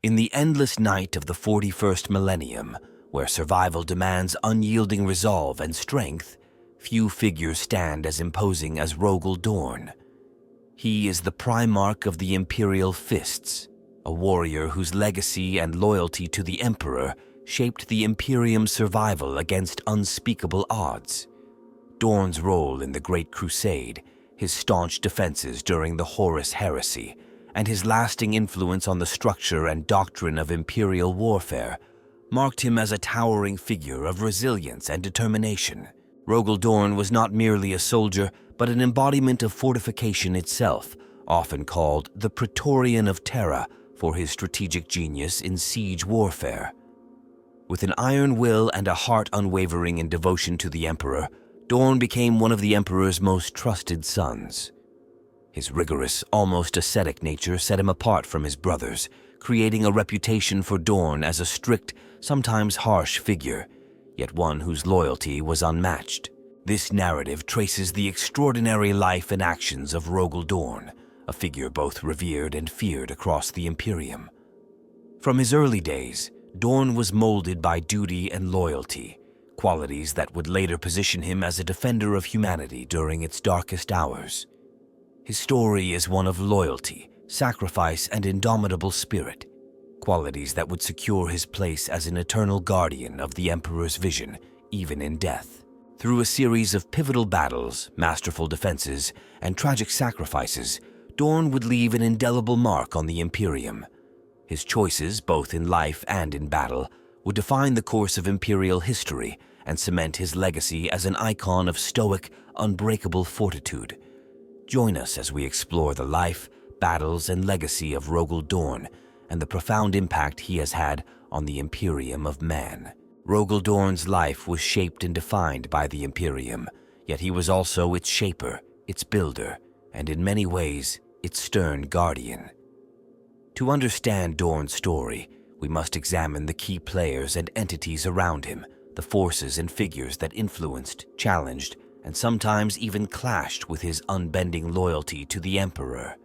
In the endless night of the 41st millennium, where survival demands unyielding resolve and strength, few figures stand as imposing as Rogal Dorn. He is the Primarch of the Imperial Fists, a warrior whose legacy and loyalty to the Emperor shaped the Imperium's survival against unspeakable odds. Dorn's role in the Great Crusade, his staunch defenses during the Horus Heresy, and his lasting influence on the structure and doctrine of imperial warfare marked him as a towering figure of resilience and determination. Rogal Dorn was not merely a soldier, but an embodiment of fortification itself, often called the Praetorian of Terra for his strategic genius in siege warfare. With an iron will and a heart unwavering in devotion to the Emperor, Dorn became one of the Emperor's most trusted sons. His rigorous, almost ascetic nature set him apart from his brothers, creating a reputation for Dorn as a strict, sometimes harsh figure, yet one whose loyalty was unmatched. This narrative traces the extraordinary life and actions of Rogal Dorn, a figure both revered and feared across the Imperium. From his early days, Dorn was molded by duty and loyalty, qualities that would later position him as a defender of humanity during its darkest hours. His story is one of loyalty, sacrifice, and indomitable spirit, qualities that would secure his place as an eternal guardian of the Emperor's vision, even in death. Through a series of pivotal battles, masterful defenses, and tragic sacrifices, Dorn would leave an indelible mark on the Imperium. His choices, both in life and in battle, would define the course of Imperial history and cement his legacy as an icon of stoic, unbreakable fortitude. Join us as we explore the life, battles, and legacy of Rogal Dorn and the profound impact he has had on the Imperium of man. Rogal Dorn's life was shaped and defined by the Imperium, yet he was also its shaper, its builder, and in many ways, its stern guardian. To understand Dorn's story, we must examine the key players and entities around him, the forces and figures that influenced, challenged, and sometimes even clashed with his unbending loyalty to the Emperor.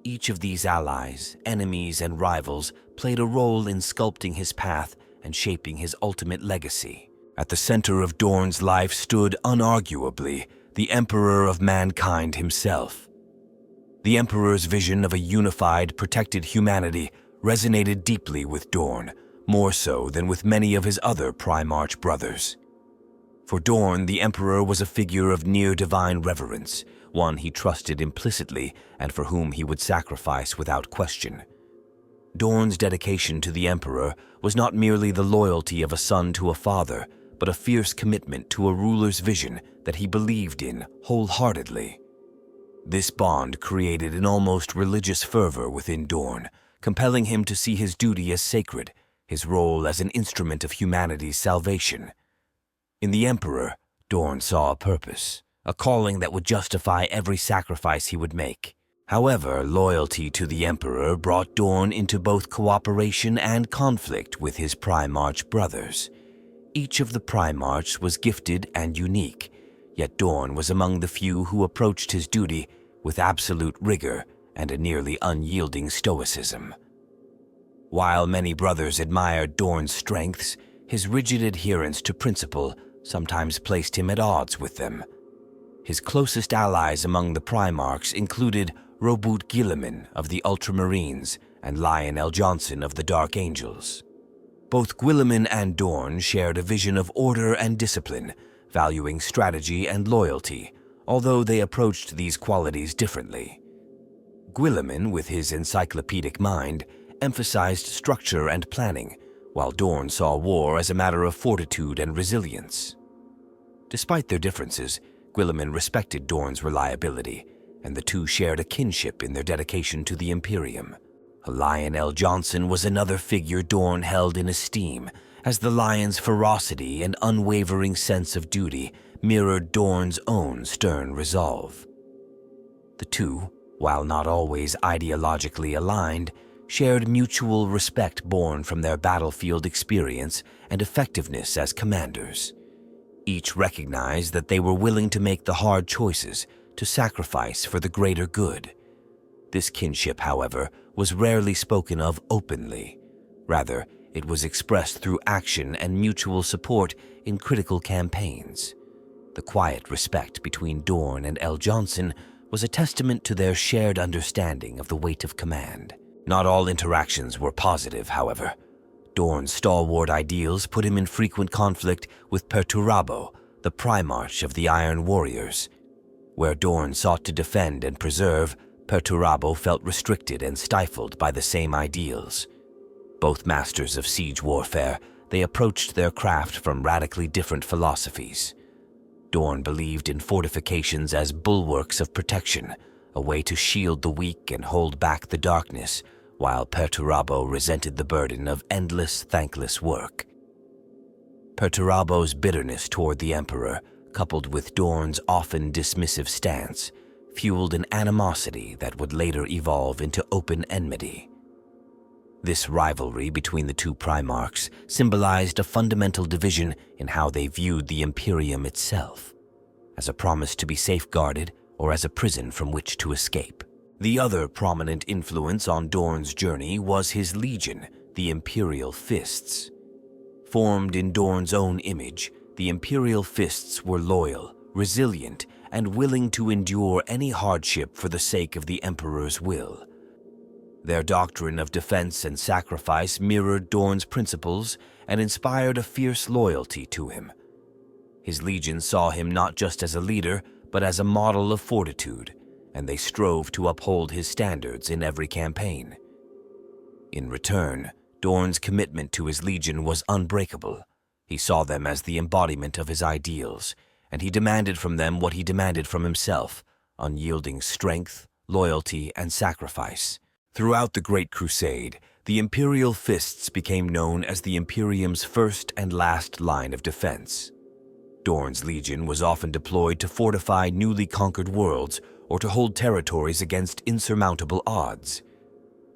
Each of these allies, enemies, and rivals played a role in sculpting his path and shaping his ultimate legacy. At the center of Dorn's life stood, unarguably, the Emperor of mankind himself. The Emperor's vision of a unified, protected humanity resonated deeply with Dorn, more so than with many of his other Primarch brothers. For Dorn, the Emperor was a figure of near-divine reverence, one he trusted implicitly and for whom he would sacrifice without question. Dorn's dedication to the Emperor was not merely the loyalty of a son to a father, but a fierce commitment to a ruler's vision that he believed in wholeheartedly. This bond created an almost religious fervor within Dorn, compelling him to see his duty as sacred, his role as an instrument of humanity's salvation. In the Emperor, Dorn saw a purpose, a calling that would justify every sacrifice he would make. However, loyalty to the Emperor brought Dorn into both cooperation and conflict with his Primarch brothers. Each of the Primarchs was gifted and unique, yet Dorn was among the few who approached his duty with absolute rigor and a nearly unyielding stoicism. While many brothers admired Dorn's strengths, his rigid adherence to principle sometimes placed him at odds with them. His closest allies among the Primarchs included Roboute Guilliman of the Ultramarines and Lionel Johnson of the Dark Angels. Both Guilliman and Dorn shared a vision of order and discipline, valuing strategy and loyalty, although they approached these qualities differently. Guilliman, with his encyclopedic mind, emphasized structure and planning, while Dorn saw war as a matter of fortitude and resilience. Despite their differences, Guilliman respected Dorn's reliability, and the two shared a kinship in their dedication to the Imperium. Lionel Johnson was another figure Dorn held in esteem, as the Lion's ferocity and unwavering sense of duty mirrored Dorn's own stern resolve. The two, while not always ideologically aligned, shared mutual respect born from their battlefield experience and effectiveness as commanders. Each recognized that they were willing to make the hard choices, to sacrifice for the greater good. This kinship, however, was rarely spoken of openly. Rather, it was expressed through action and mutual support in critical campaigns. The quiet respect between Dorn and L. Johnson was a testament to their shared understanding of the weight of command. Not all interactions were positive, however. Dorn's stalwart ideals put him in frequent conflict with Perturabo, the Primarch of the Iron Warriors. Where Dorn sought to defend and preserve, Perturabo felt restricted and stifled by the same ideals. Both masters of siege warfare, they approached their craft from radically different philosophies. Dorn believed in fortifications as bulwarks of protection, a way to shield the weak and hold back the darkness, while Perturabo resented the burden of endless, thankless work. Perturabo's bitterness toward the Emperor, coupled with Dorn's often dismissive stance, fueled an animosity that would later evolve into open enmity. This rivalry between the two Primarchs symbolized a fundamental division in how they viewed the Imperium itself, as a promise to be safeguarded or as a prison from which to escape. The other prominent influence on Dorn's journey was his legion, the Imperial Fists. Formed in Dorn's own image, the Imperial Fists were loyal, resilient, and willing to endure any hardship for the sake of the Emperor's will. Their doctrine of defense and sacrifice mirrored Dorn's principles and inspired a fierce loyalty to him. His legion saw him not just as a leader, but as a model of fortitude, and they strove to uphold his standards in every campaign. In return, Dorn's commitment to his legion was unbreakable. He saw them as the embodiment of his ideals, and he demanded from them what he demanded from himself: unyielding strength, loyalty, and sacrifice. Throughout the Great Crusade, the Imperial Fists became known as the Imperium's first and last line of defense. Dorn's legion was often deployed to fortify newly conquered worlds or to hold territories against insurmountable odds.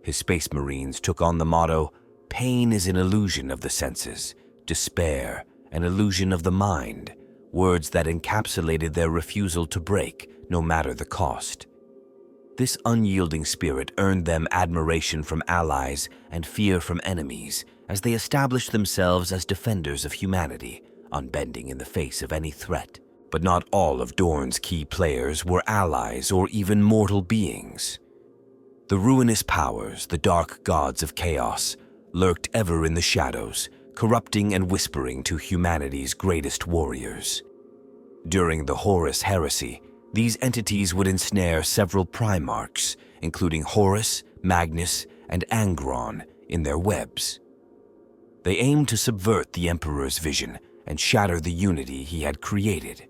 His Space Marines took on the motto, "Pain is an illusion of the senses, despair, an illusion of the mind," words that encapsulated their refusal to break, no matter the cost. This unyielding spirit earned them admiration from allies and fear from enemies, as they established themselves as defenders of humanity, unbending in the face of any threat. But not all of Dorn's key players were allies or even mortal beings. The ruinous powers, the dark gods of chaos, lurked ever in the shadows, corrupting and whispering to humanity's greatest warriors. During the Horus Heresy, these entities would ensnare several Primarchs, including Horus, Magnus, and Angron, in their webs. They aimed to subvert the Emperor's vision and shatter the unity he had created.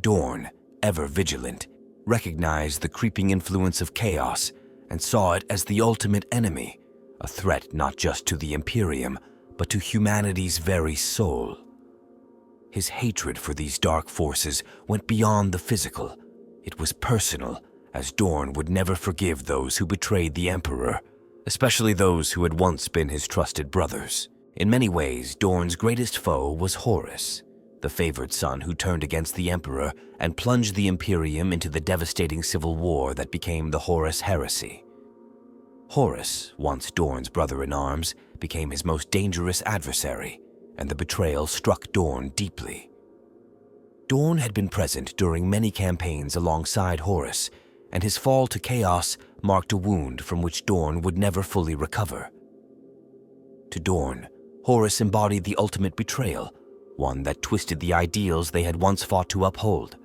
Dorn, ever vigilant, recognized the creeping influence of chaos and saw it as the ultimate enemy, a threat not just to the Imperium, but to humanity's very soul. His hatred for these dark forces went beyond the physical. It was personal, as Dorn would never forgive those who betrayed the Emperor, especially those who had once been his trusted brothers. In many ways, Dorn's greatest foe was Horus, the favored son who turned against the Emperor and plunged the Imperium into the devastating civil war that became the Horus Heresy. Horus, once Dorn's brother-in-arms, became his most dangerous adversary, and the betrayal struck Dorn deeply. Dorn had been present during many campaigns alongside Horus, and his fall to chaos marked a wound from which Dorn would never fully recover. To Dorn, Horus embodied the ultimate betrayal, one that twisted the ideals they had once fought to uphold.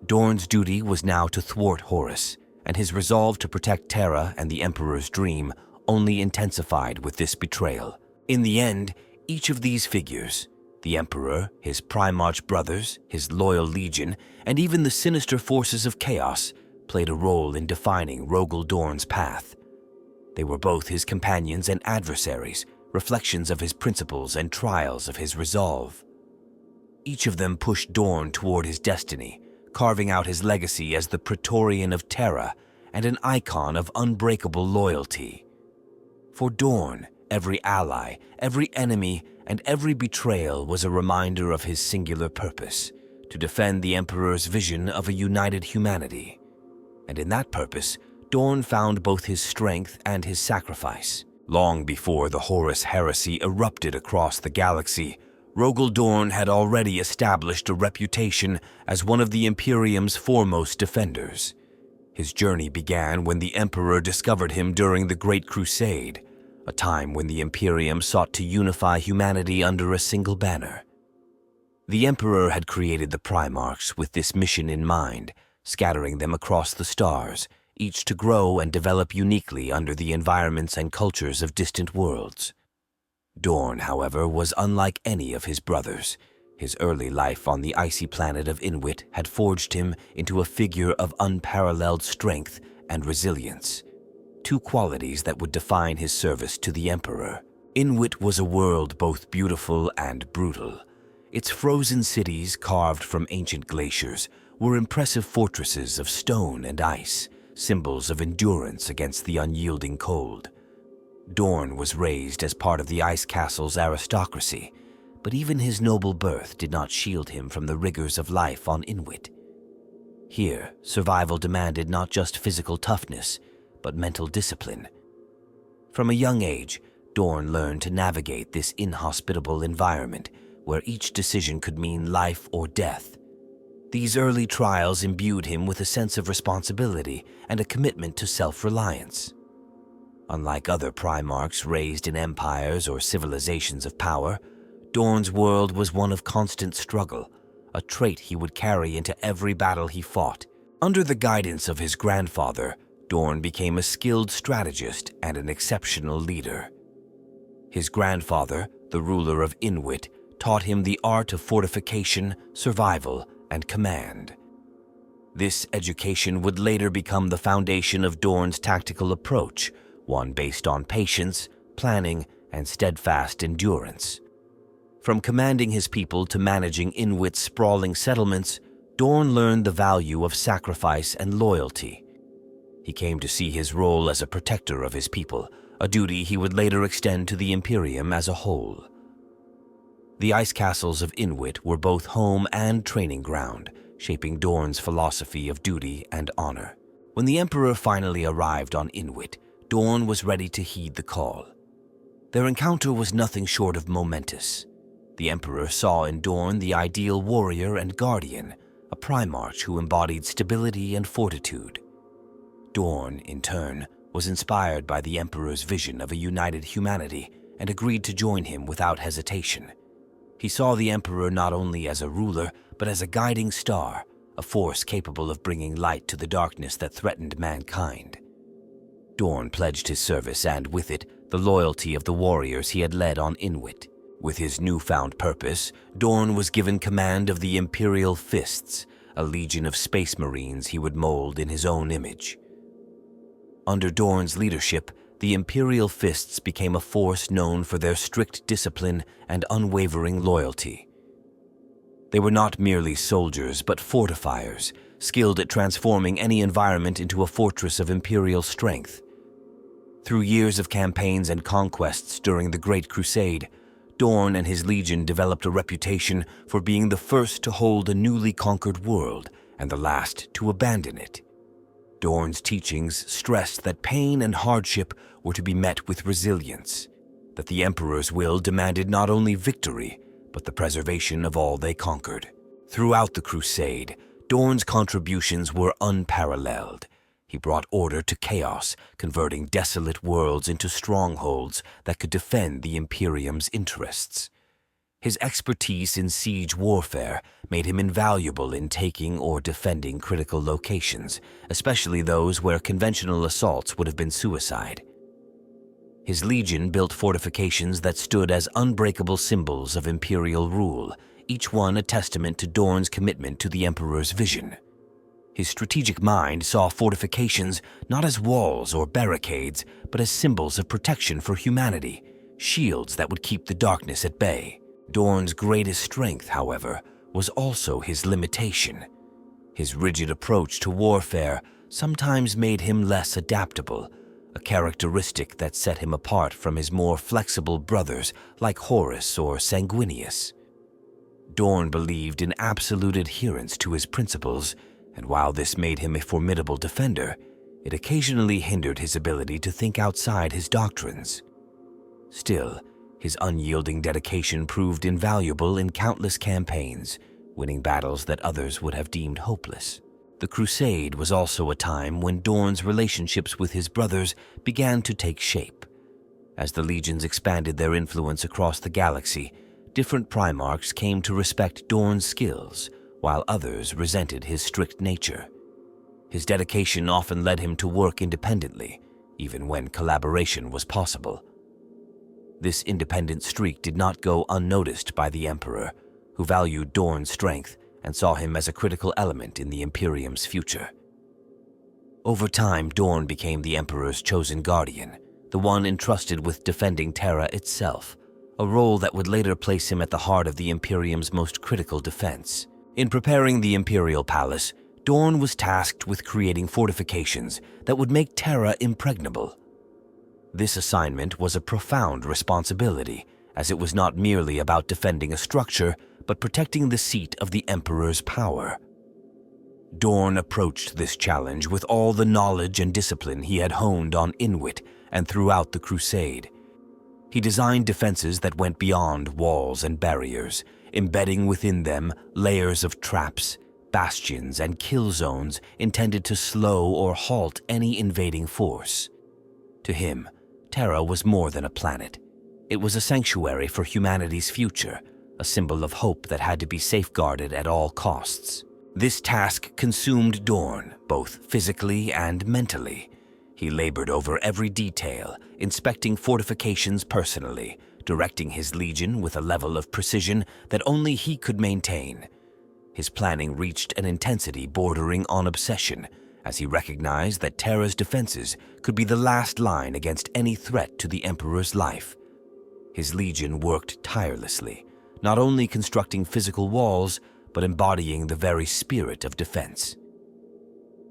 Dorn's duty was now to thwart Horus, and his resolve to protect Terra and the Emperor's dream only intensified with this betrayal. In the end, each of these figures, the Emperor, his Primarch brothers, his loyal legion, and even the sinister forces of chaos, played a role in defining Rogal Dorn's path. They were both his companions and adversaries, reflections of his principles and trials of his resolve. Each of them pushed Dorn toward his destiny, carving out his legacy as the Praetorian of Terra and an icon of unbreakable loyalty. For Dorn, every ally, every enemy, and every betrayal was a reminder of his singular purpose, to defend the Emperor's vision of a united humanity. And in that purpose, Dorn found both his strength and his sacrifice. Long before the Horus heresy erupted across the galaxy, Rogal Dorn had already established a reputation as one of the Imperium's foremost defenders. His journey began when the Emperor discovered him during the Great Crusade, a time when the Imperium sought to unify humanity under a single banner. The Emperor had created the Primarchs with this mission in mind, scattering them across the stars, each to grow and develop uniquely under the environments and cultures of distant worlds. Dorn, however, was unlike any of his brothers. His early life on the icy planet of Inwit had forged him into a figure of unparalleled strength and resilience, two qualities that would define his service to the Emperor. Inwit was a world both beautiful and brutal. Its frozen cities, carved from ancient glaciers, were impressive fortresses of stone and ice, symbols of endurance against the unyielding cold. Dorn was raised as part of the Ice Castle's aristocracy, but even his noble birth did not shield him from the rigors of life on Inwit. Here, survival demanded not just physical toughness, but mental discipline. From a young age, Dorn learned to navigate this inhospitable environment where each decision could mean life or death. These early trials imbued him with a sense of responsibility and a commitment to self-reliance. Unlike other Primarchs raised in empires or civilizations of power, Dorn's world was one of constant struggle, a trait he would carry into every battle he fought. Under the guidance of his grandfather, Dorn became a skilled strategist and an exceptional leader. His grandfather, the ruler of Inwit, taught him the art of fortification, survival, and command. This education would later become the foundation of Dorn's tactical approach, one based on patience, planning, and steadfast endurance. From commanding his people to managing Inwit's sprawling settlements, Dorn learned the value of sacrifice and loyalty. He came to see his role as a protector of his people, a duty he would later extend to the Imperium as a whole. The ice castles of Inwit were both home and training ground, shaping Dorn's philosophy of duty and honor. When the Emperor finally arrived on Inwit, Dorn was ready to heed the call. Their encounter was nothing short of momentous. The Emperor saw in Dorn the ideal warrior and guardian, a Primarch who embodied stability and fortitude. Dorn, in turn, was inspired by the Emperor's vision of a united humanity and agreed to join him without hesitation. He saw the Emperor not only as a ruler, but as a guiding star, a force capable of bringing light to the darkness that threatened mankind. Dorn pledged his service and, with it, the loyalty of the warriors he had led on Inwit. With his newfound purpose, Dorn was given command of the Imperial Fists, a legion of space marines he would mold in his own image. Under Dorn's leadership, the Imperial Fists became a force known for their strict discipline and unwavering loyalty. They were not merely soldiers, but fortifiers, skilled at transforming any environment into a fortress of imperial strength. Through years of campaigns and conquests during the Great Crusade, Dorn and his legion developed a reputation for being the first to hold a newly conquered world and the last to abandon it. Dorn's teachings stressed that pain and hardship were to be met with resilience, that the Emperor's will demanded not only victory, but the preservation of all they conquered. Throughout the Crusade, Dorn's contributions were unparalleled. He brought order to chaos, converting desolate worlds into strongholds that could defend the Imperium's interests. His expertise in siege warfare made him invaluable in taking or defending critical locations, especially those where conventional assaults would have been suicide. His legion built fortifications that stood as unbreakable symbols of imperial rule, each one a testament to Dorn's commitment to the Emperor's vision. His strategic mind saw fortifications not as walls or barricades, but as symbols of protection for humanity, shields that would keep the darkness at bay. Dorn's greatest strength, however, was also his limitation. His rigid approach to warfare sometimes made him less adaptable, a characteristic that set him apart from his more flexible brothers like Horus or Sanguinius. Dorn believed in absolute adherence to his principles, and while this made him a formidable defender, it occasionally hindered his ability to think outside his doctrines. Still, his unyielding dedication proved invaluable in countless campaigns, winning battles that others would have deemed hopeless. The Crusade was also a time when Dorn's relationships with his brothers began to take shape. As the legions expanded their influence across the galaxy, different Primarchs came to respect Dorn's skills, while others resented his strict nature. His dedication often led him to work independently, even when collaboration was possible. This independent streak did not go unnoticed by the Emperor, who valued Dorn's strength and saw him as a critical element in the Imperium's future. Over time, Dorn became the Emperor's chosen guardian, the one entrusted with defending Terra itself, a role that would later place him at the heart of the Imperium's most critical defense. In preparing the Imperial Palace, Dorn was tasked with creating fortifications that would make Terra impregnable. This assignment was a profound responsibility, as it was not merely about defending a structure, but protecting the seat of the Emperor's power. Dorn approached this challenge with all the knowledge and discipline he had honed on Inwit and throughout the Crusade. He designed defenses that went beyond walls and barriers, embedding within them layers of traps, bastions, and kill zones intended to slow or halt any invading force. To him, Terra was more than a planet. It was a sanctuary for humanity's future, a symbol of hope that had to be safeguarded at all costs. This task consumed Dorn, both physically and mentally. He labored over every detail, inspecting fortifications personally, directing his legion with a level of precision that only he could maintain. His planning reached an intensity bordering on obsession, as he recognized that Terra's defenses could be the last line against any threat to the Emperor's life. His legion worked tirelessly, not only constructing physical walls, but embodying the very spirit of defense.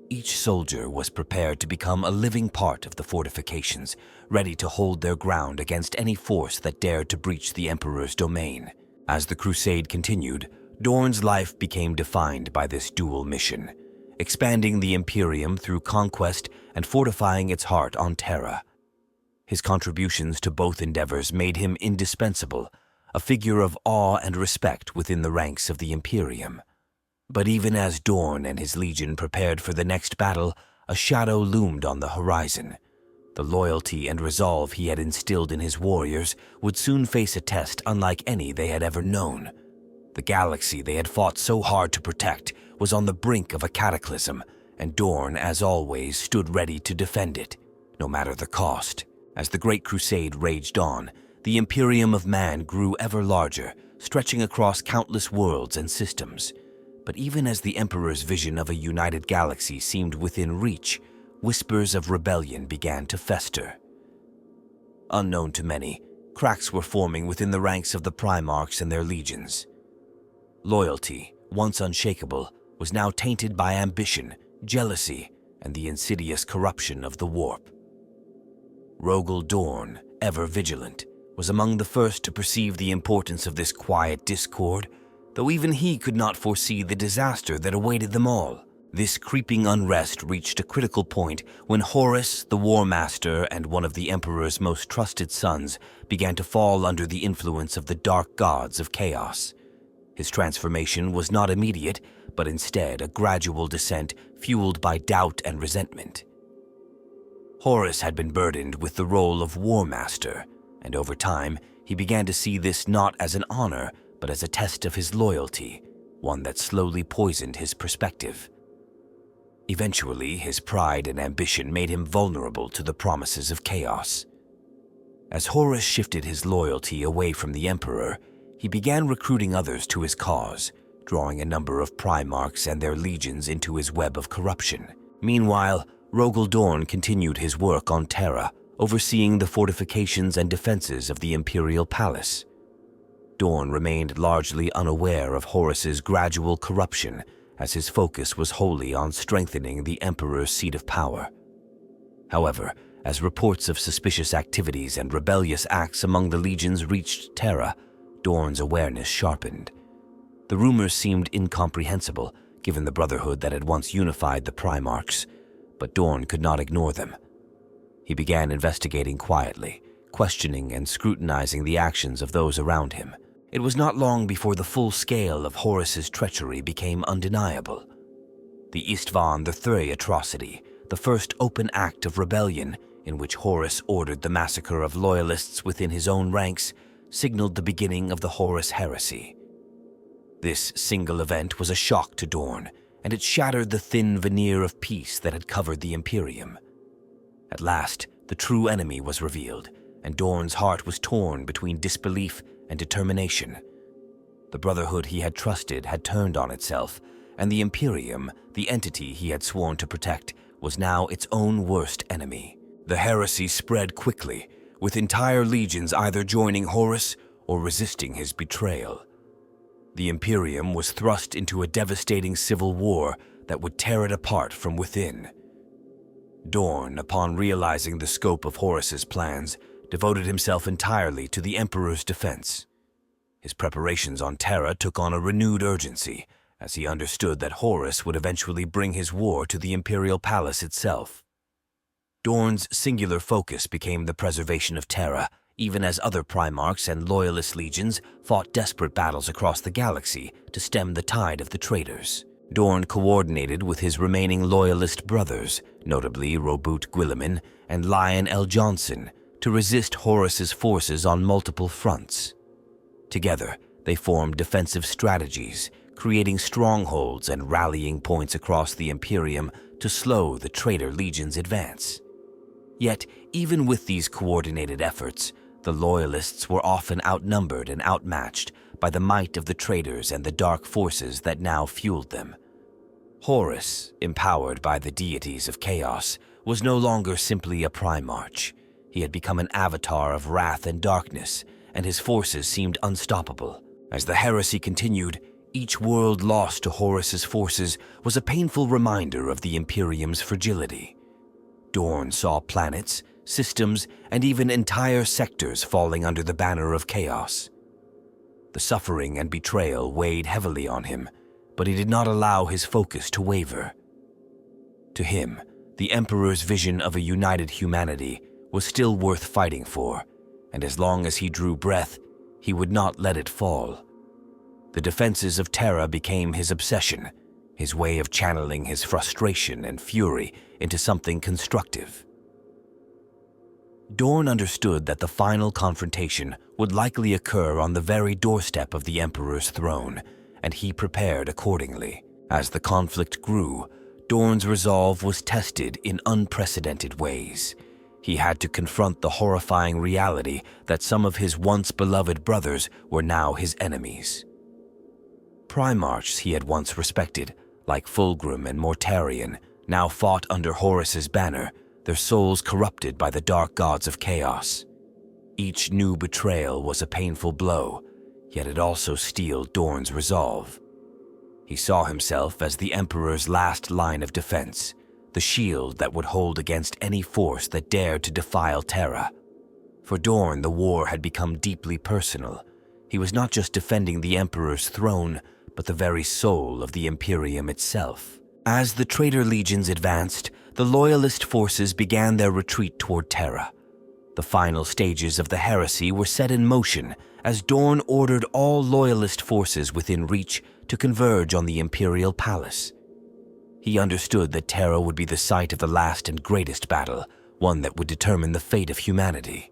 Each soldier was prepared to become a living part of the fortifications, ready to hold their ground against any force that dared to breach the Emperor's domain. As the Crusade continued, Dorn's life became defined by this dual mission, expanding the Imperium through conquest and fortifying its heart on Terra. His contributions to both endeavors made him indispensable, a figure of awe and respect within the ranks of the Imperium. But even as Dorn and his legion prepared for the next battle, a shadow loomed on the horizon. The loyalty and resolve he had instilled in his warriors would soon face a test unlike any they had ever known. The galaxy they had fought so hard to protect was on the brink of a cataclysm, and Dorn, as always, stood ready to defend it, no matter the cost. As the Great Crusade raged on, the Imperium of Man grew ever larger, stretching across countless worlds and systems. But even as the Emperor's vision of a united galaxy seemed within reach, whispers of rebellion began to fester. Unknown to many, cracks were forming within the ranks of the Primarchs and their legions. Loyalty, once unshakable, was now tainted by ambition, jealousy, and the insidious corruption of the warp. Rogal Dorn, ever vigilant, was among the first to perceive the importance of this quiet discord, though even he could not foresee the disaster that awaited them all. This creeping unrest reached a critical point when Horus, the War Master and one of the Emperor's most trusted sons, began to fall under the influence of the dark gods of chaos. His transformation was not immediate, but instead a gradual descent fueled by doubt and resentment. Horus had been burdened with the role of War Master, and over time he began to see this not as an honor, but as a test of his loyalty, one that slowly poisoned his perspective. Eventually, his pride and ambition made him vulnerable to the promises of chaos. As Horus shifted his loyalty away from the Emperor, he began recruiting others to his cause, drawing a number of Primarchs and their legions into his web of corruption. Meanwhile, Rogal Dorn continued his work on Terra, overseeing the fortifications and defenses of the Imperial Palace. Dorn remained largely unaware of Horus's gradual corruption, as his focus was wholly on strengthening the Emperor's seat of power. However, as reports of suspicious activities and rebellious acts among the legions reached Terra, Dorn's awareness sharpened. The rumors seemed incomprehensible, given the brotherhood that had once unified the Primarchs, but Dorn could not ignore them. He began investigating quietly, questioning and scrutinizing the actions of those around him. It was not long before the full scale of Horus's treachery became undeniable. The Istvan III atrocity, the first open act of rebellion in which Horus ordered the massacre of loyalists within his own ranks, signaled the beginning of the Horus heresy. This single event was a shock to Dorn, and it shattered the thin veneer of peace that had covered the Imperium. At last, the true enemy was revealed, and Dorn's heart was torn between disbelief and determination. The Brotherhood he had trusted had turned on itself, and the Imperium, the entity he had sworn to protect, was now its own worst enemy. The heresy spread quickly, with entire legions either joining Horus or resisting his betrayal. The Imperium was thrust into a devastating civil war that would tear it apart from within. Dorn, upon realizing the scope of Horus's plans, devoted himself entirely to the Emperor's defense. His preparations on Terra took on a renewed urgency, as he understood that Horus would eventually bring his war to the Imperial Palace itself. Dorn's singular focus became the preservation of Terra, even as other Primarchs and Loyalist legions fought desperate battles across the galaxy to stem the tide of the traitors. Dorn coordinated with his remaining Loyalist brothers, notably Roboute Guilliman and Lion L. Johnson, to resist Horus's forces on multiple fronts. Together, they formed defensive strategies, creating strongholds and rallying points across the Imperium to slow the traitor legion's advance. Yet, even with these coordinated efforts, the Loyalists were often outnumbered and outmatched by the might of the traitors and the dark forces that now fueled them. Horus, empowered by the deities of chaos, was no longer simply a Primarch. He had become an avatar of wrath and darkness, and his forces seemed unstoppable. As the heresy continued, each world lost to Horus's forces was a painful reminder of the Imperium's fragility. Dorn saw planets, systems, and even entire sectors falling under the banner of chaos. The suffering and betrayal weighed heavily on him, but he did not allow his focus to waver. To him, the Emperor's vision of a united humanity was still worth fighting for, and as long as he drew breath, he would not let it fall. The defenses of Terra became his obsession, his way of channeling his frustration and fury into something constructive. Dorn understood that the final confrontation would likely occur on the very doorstep of the Emperor's throne, and he prepared accordingly. As the conflict grew, Dorn's resolve was tested in unprecedented ways. He had to confront the horrifying reality that some of his once beloved brothers were now his enemies. Primarchs he had once respected, like Fulgrim and Mortarion, now fought under Horus's banner, their souls corrupted by the dark gods of chaos. Each new betrayal was a painful blow, yet it also steeled Dorn's resolve. He saw himself as the Emperor's last line of defense, the shield that would hold against any force that dared to defile Terra. For Dorn, the war had become deeply personal. He was not just defending the Emperor's throne, but the very soul of the Imperium itself. As the traitor legions advanced, the Loyalist forces began their retreat toward Terra. The final stages of the heresy were set in motion as Dorn ordered all Loyalist forces within reach to converge on the Imperial Palace. He understood that Terra would be the site of the last and greatest battle, one that would determine the fate of humanity.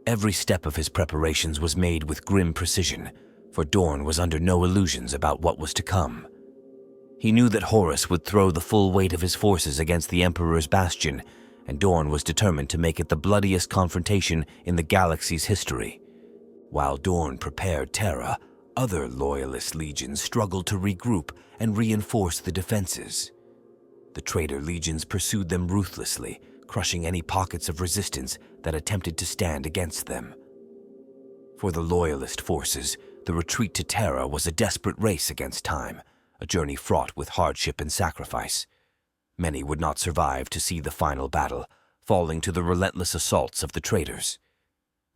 Every step of his preparations was made with grim precision, for Dorn was under no illusions about what was to come. He knew that Horus would throw the full weight of his forces against the Emperor's bastion, and Dorn was determined to make it the bloodiest confrontation in the galaxy's history. While Dorn prepared Terra, other Loyalist legions struggled to regroup and reinforce the defenses. The traitor legions pursued them ruthlessly, crushing any pockets of resistance that attempted to stand against them. For the Loyalist forces, the retreat to Terra was a desperate race against time, a journey fraught with hardship and sacrifice. Many would not survive to see the final battle, falling to the relentless assaults of the traitors.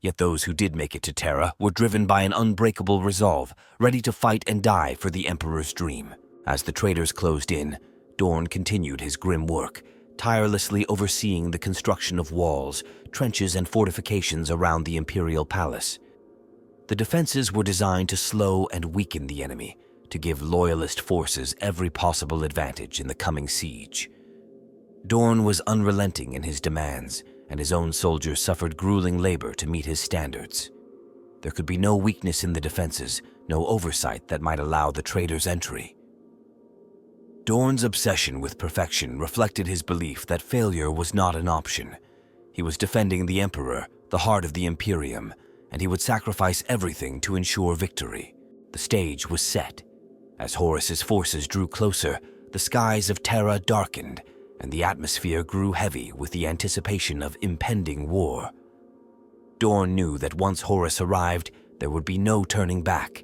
Yet those who did make it to Terra were driven by an unbreakable resolve, ready to fight and die for the Emperor's dream. As the traitors closed in, Dorn continued his grim work, tirelessly overseeing the construction of walls, trenches, and fortifications around the Imperial Palace. The defenses were designed to slow and weaken the enemy, to give Loyalist forces every possible advantage in the coming siege. Dorn was unrelenting in his demands, and his own soldiers suffered grueling labor to meet his standards. There could be no weakness in the defenses, no oversight that might allow the traitors' entry. Dorn's obsession with perfection reflected his belief that failure was not an option. He was defending the Emperor, the heart of the Imperium, and he would sacrifice everything to ensure victory. The stage was set. As Horus's forces drew closer, the skies of Terra darkened, and the atmosphere grew heavy with the anticipation of impending war. Dorn knew that once Horus arrived, there would be no turning back.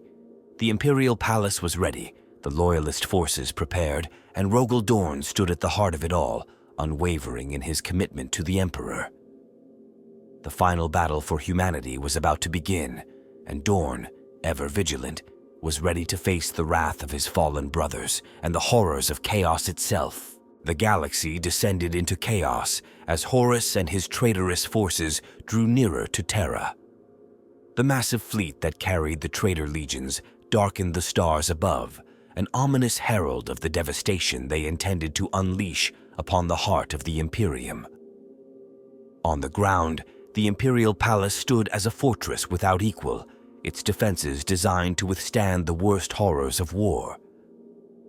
The Imperial Palace was ready, the Loyalist forces prepared, and Rogal Dorn stood at the heart of it all, unwavering in his commitment to the Emperor. The final battle for humanity was about to begin, and Dorn, ever vigilant, was ready to face the wrath of his fallen brothers and the horrors of chaos itself. The galaxy descended into chaos as Horus and his traitorous forces drew nearer to Terra. The massive fleet that carried the traitor legions darkened the stars above, an ominous herald of the devastation they intended to unleash upon the heart of the Imperium. On the ground, the Imperial Palace stood as a fortress without equal, its defenses designed to withstand the worst horrors of war.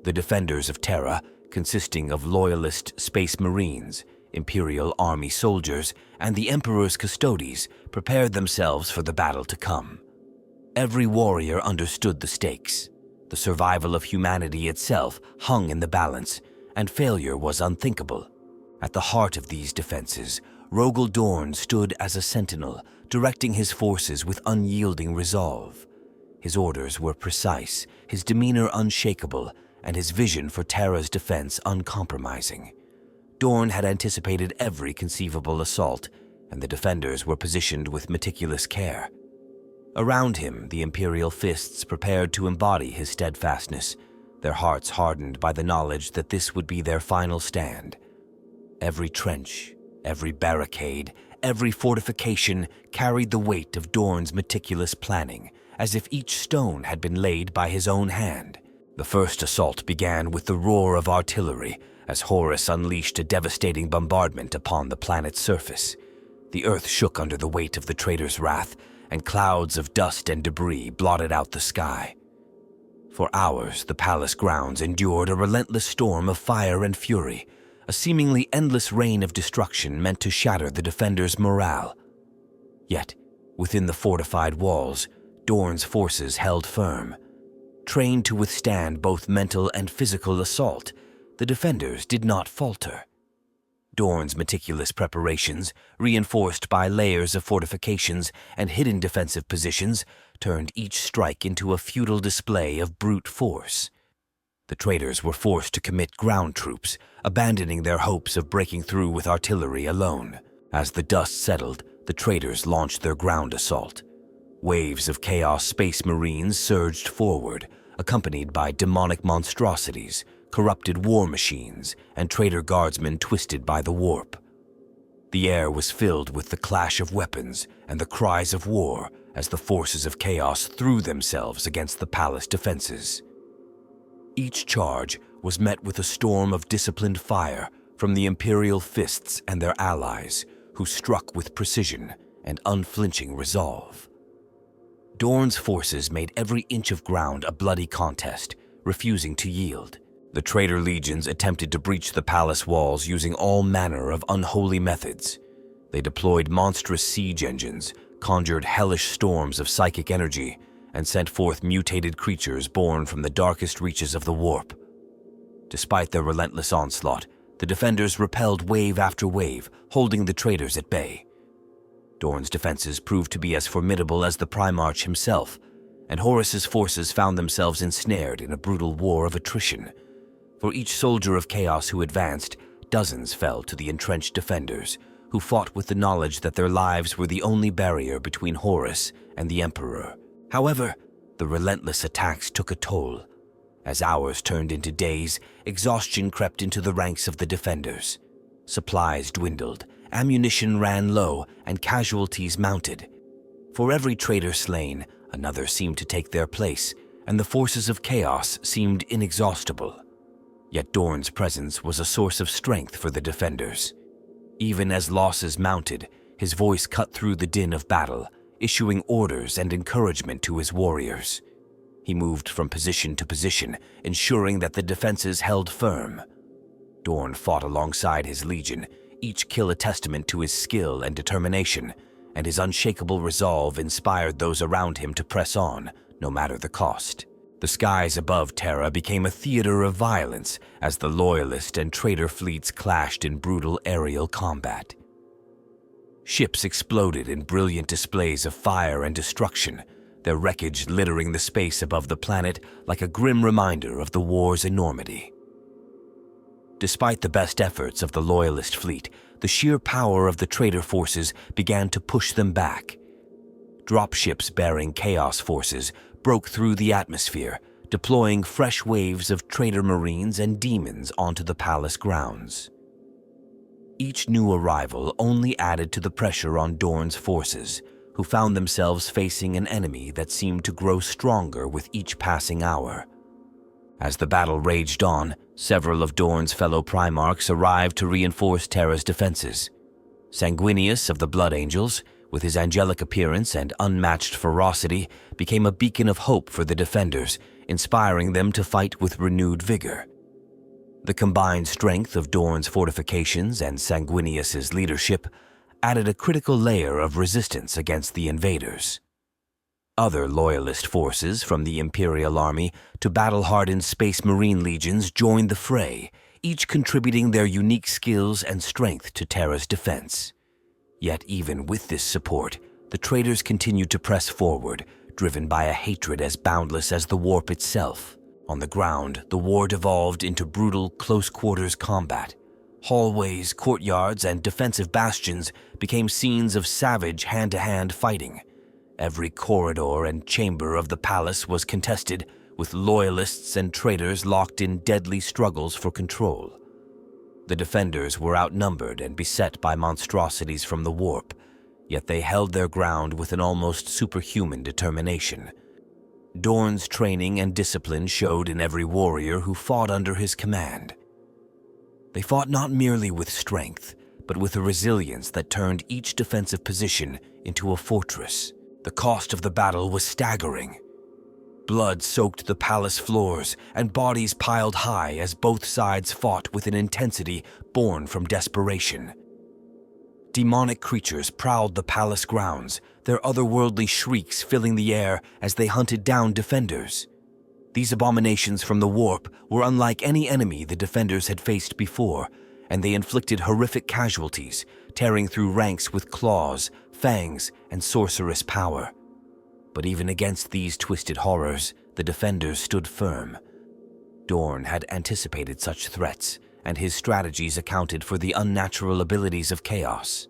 The defenders of Terra, consisting of Loyalist Space Marines, Imperial Army soldiers, and the Emperor's custodies, prepared themselves for the battle to come. Every warrior understood the stakes. The survival of humanity itself hung in the balance, and failure was unthinkable. At the heart of these defenses, Rogal Dorn stood as a sentinel, directing his forces with unyielding resolve. His orders were precise, his demeanor unshakable, and his vision for Terra's defense uncompromising. Dorn had anticipated every conceivable assault, and the defenders were positioned with meticulous care. Around him, the Imperial fists prepared to embody his steadfastness, their hearts hardened by the knowledge that this would be their final stand. Every trench, every barricade, every fortification carried the weight of Dorn's meticulous planning, as if each stone had been laid by his own hand. The first assault began with the roar of artillery, as Horus unleashed a devastating bombardment upon the planet's surface. The earth shook under the weight of the traitor's wrath, and clouds of dust and debris blotted out the sky. For hours, the palace grounds endured a relentless storm of fire and fury, a seemingly endless rain of destruction meant to shatter the defenders' morale. Yet, within the fortified walls, Dorn's forces held firm. Trained to withstand both mental and physical assault, the defenders did not falter. Dorn's meticulous preparations, reinforced by layers of fortifications and hidden defensive positions, turned each strike into a futile display of brute force. The traitors were forced to commit ground troops, abandoning their hopes of breaking through with artillery alone. As the dust settled, the traitors launched their ground assault. Waves of Chaos Space Marines surged forward, accompanied by demonic monstrosities, corrupted war machines, and traitor guardsmen twisted by the warp. The air was filled with the clash of weapons and the cries of war as the forces of chaos threw themselves against the palace defenses. Each charge was met with a storm of disciplined fire from the Imperial fists and their allies, who struck with precision and unflinching resolve. Dorn's forces made every inch of ground a bloody contest, refusing to yield. The traitor legions attempted to breach the palace walls using all manner of unholy methods. They deployed monstrous siege engines, conjured hellish storms of psychic energy, and sent forth mutated creatures born from the darkest reaches of the warp. Despite their relentless onslaught, the defenders repelled wave after wave, holding the traitors at bay. Dorn's defenses proved to be as formidable as the Primarch himself, and Horus's forces found themselves ensnared in a brutal war of attrition. For each soldier of chaos who advanced, dozens fell to the entrenched defenders, who fought with the knowledge that their lives were the only barrier between Horus and the Emperor. However, the relentless attacks took a toll. As hours turned into days, exhaustion crept into the ranks of the defenders. Supplies dwindled, ammunition ran low, and casualties mounted. For every traitor slain, another seemed to take their place, and the forces of chaos seemed inexhaustible. Yet Dorn's presence was a source of strength for the defenders. Even as losses mounted, his voice cut through the din of battle, issuing orders and encouragement to his warriors. He moved from position to position, ensuring that the defenses held firm. Dorn fought alongside his legion, each kill a testament to his skill and determination, and his unshakable resolve inspired those around him to press on, no matter the cost. The skies above Terra became a theater of violence as the Loyalist and traitor fleets clashed in brutal aerial combat. Ships exploded in brilliant displays of fire and destruction, their wreckage littering the space above the planet like a grim reminder of the war's enormity. Despite the best efforts of the Loyalist fleet, the sheer power of the traitor forces began to push them back. Dropships bearing Chaos forces broke through the atmosphere, deploying fresh waves of traitor marines and demons onto the palace grounds. Each new arrival only added to the pressure on Dorn's forces, who found themselves facing an enemy that seemed to grow stronger with each passing hour. As the battle raged on, several of Dorn's fellow Primarchs arrived to reinforce Terra's defenses. Sanguinius of the Blood Angels, with his angelic appearance and unmatched ferocity, became a beacon of hope for the defenders, inspiring them to fight with renewed vigor. The combined strength of Dorn's fortifications and Sanguinius's leadership added a critical layer of resistance against the invaders. Other Loyalist forces, from the Imperial Army to battle-hardened Space Marine legions, joined the fray, each contributing their unique skills and strength to Terra's defense. Yet even with this support, the traitors continued to press forward, driven by a hatred as boundless as the warp itself. On the ground, the war devolved into brutal, close-quarters combat. Hallways, courtyards, and defensive bastions became scenes of savage hand-to-hand fighting. Every corridor and chamber of the palace was contested, with Loyalists and traitors locked in deadly struggles for control. The defenders were outnumbered and beset by monstrosities from the warp, yet they held their ground with an almost superhuman determination. Dorn's training and discipline showed in every warrior who fought under his command. They fought not merely with strength, but with a resilience that turned each defensive position into a fortress. The cost of the battle was staggering. Blood soaked the palace floors, and bodies piled high as both sides fought with an intensity born from desperation. Demonic creatures prowled the palace grounds, their otherworldly shrieks filling the air as they hunted down defenders. These abominations from the warp were unlike any enemy the defenders had faced before, and they inflicted horrific casualties, tearing through ranks with claws, fangs, and sorcerous power. But even against these twisted horrors, the defenders stood firm. Dorn had anticipated such threats, and his strategies accounted for the unnatural abilities of chaos.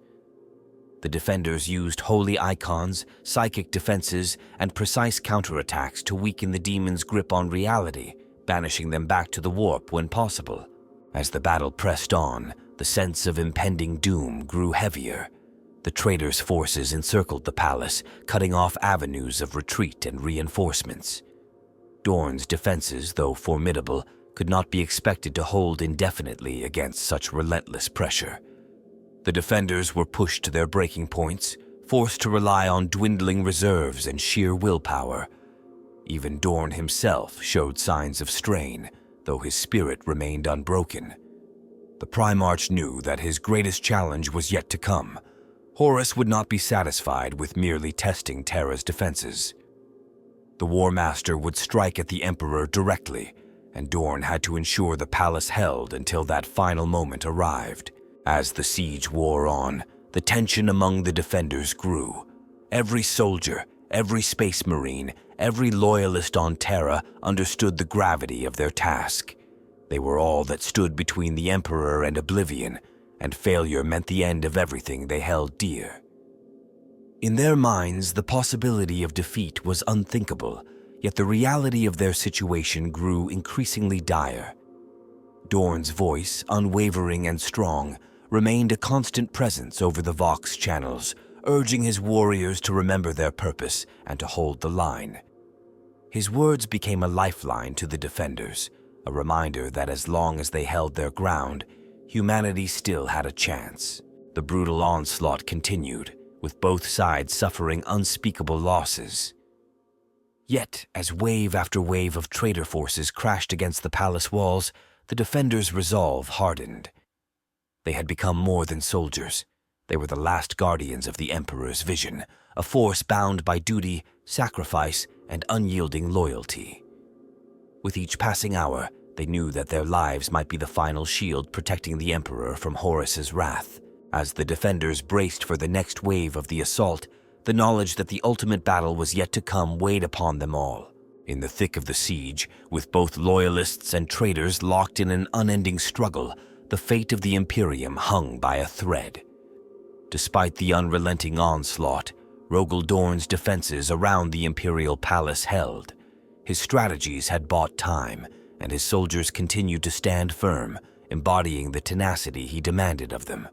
The defenders used holy icons, psychic defenses, and precise counterattacks to weaken the demons' grip on reality, banishing them back to the warp when possible. As the battle pressed on, the sense of impending doom grew heavier. The traitors' forces encircled the palace, cutting off avenues of retreat and reinforcements. Dorn's defenses, though formidable, could not be expected to hold indefinitely against such relentless pressure. The defenders were pushed to their breaking points, forced to rely on dwindling reserves and sheer willpower. Even Dorn himself showed signs of strain, though his spirit remained unbroken. The Primarch knew that his greatest challenge was yet to come. Horus would not be satisfied with merely testing Terra's defenses. The War Master would strike at the Emperor directly, and Dorn had to ensure the palace held until that final moment arrived. As the siege wore on, the tension among the defenders grew. Every soldier, every Space Marine, every Loyalist on Terra understood the gravity of their task. They were all that stood between the Emperor and oblivion, and failure meant the end of everything they held dear. In their minds, the possibility of defeat was unthinkable, yet the reality of their situation grew increasingly dire. Dorn's voice, unwavering and strong, remained a constant presence over the Vox channels, urging his warriors to remember their purpose and to hold the line. His words became a lifeline to the defenders, a reminder that as long as they held their ground, humanity still had a chance. The brutal onslaught continued, with both sides suffering unspeakable losses. Yet, as wave after wave of traitor forces crashed against the palace walls, the defenders' resolve hardened. They had become more than soldiers. They were the last guardians of the Emperor's vision, a force bound by duty, sacrifice, and unyielding loyalty. With each passing hour, they knew that their lives might be the final shield protecting the Emperor from Horus's wrath. As the defenders braced for the next wave of the assault, the knowledge that the ultimate battle was yet to come weighed upon them all. In the thick of the siege, with both loyalists and traitors locked in an unending struggle, the fate of the Imperium hung by a thread. Despite the unrelenting onslaught, Rogal Dorn's defenses around the Imperial Palace held. His strategies had bought time, and his soldiers continued to stand firm, embodying the tenacity he demanded of them.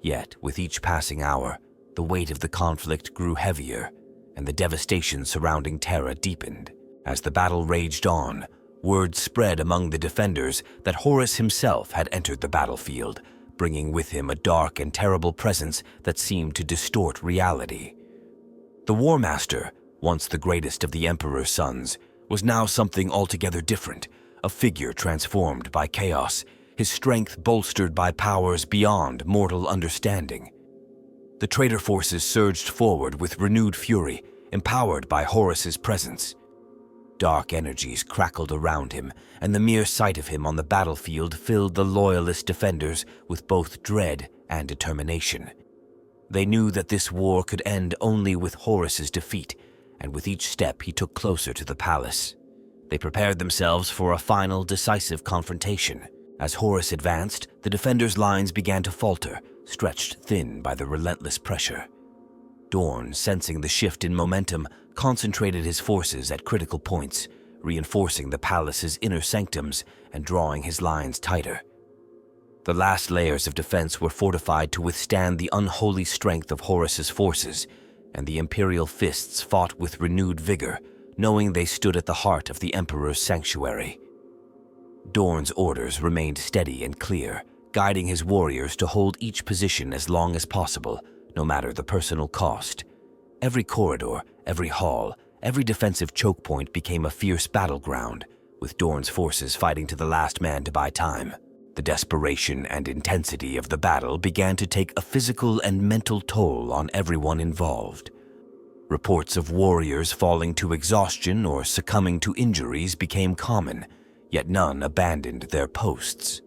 Yet, with each passing hour, the weight of the conflict grew heavier, and the devastation surrounding Terra deepened. As the battle raged on, word spread among the defenders that Horus himself had entered the battlefield, bringing with him a dark and terrible presence that seemed to distort reality. The War Master, once the greatest of the Emperor's sons, was now something altogether different, a figure transformed by chaos, his strength bolstered by powers beyond mortal understanding. The traitor forces surged forward with renewed fury, empowered by Horus's presence. Dark energies crackled around him, and the mere sight of him on the battlefield filled the loyalist defenders with both dread and determination. They knew that this war could end only with Horus's defeat, and with each step he took closer to the palace. They prepared themselves for a final, decisive confrontation. As Horus advanced, the defenders' lines began to falter, stretched thin by the relentless pressure. Dorn, sensing the shift in momentum, concentrated his forces at critical points, reinforcing the palace's inner sanctums and drawing his lines tighter. The last layers of defense were fortified to withstand the unholy strength of Horus's forces, and the Imperial fists fought with renewed vigor, knowing they stood at the heart of the Emperor's sanctuary. Dorn's orders remained steady and clear, guiding his warriors to hold each position as long as possible, no matter the personal cost. Every corridor, every hall, every defensive choke point became a fierce battleground, with Dorn's forces fighting to the last man to buy time. The desperation and intensity of the battle began to take a physical and mental toll on everyone involved. Reports of warriors falling to exhaustion or succumbing to injuries became common, yet none abandoned their posts.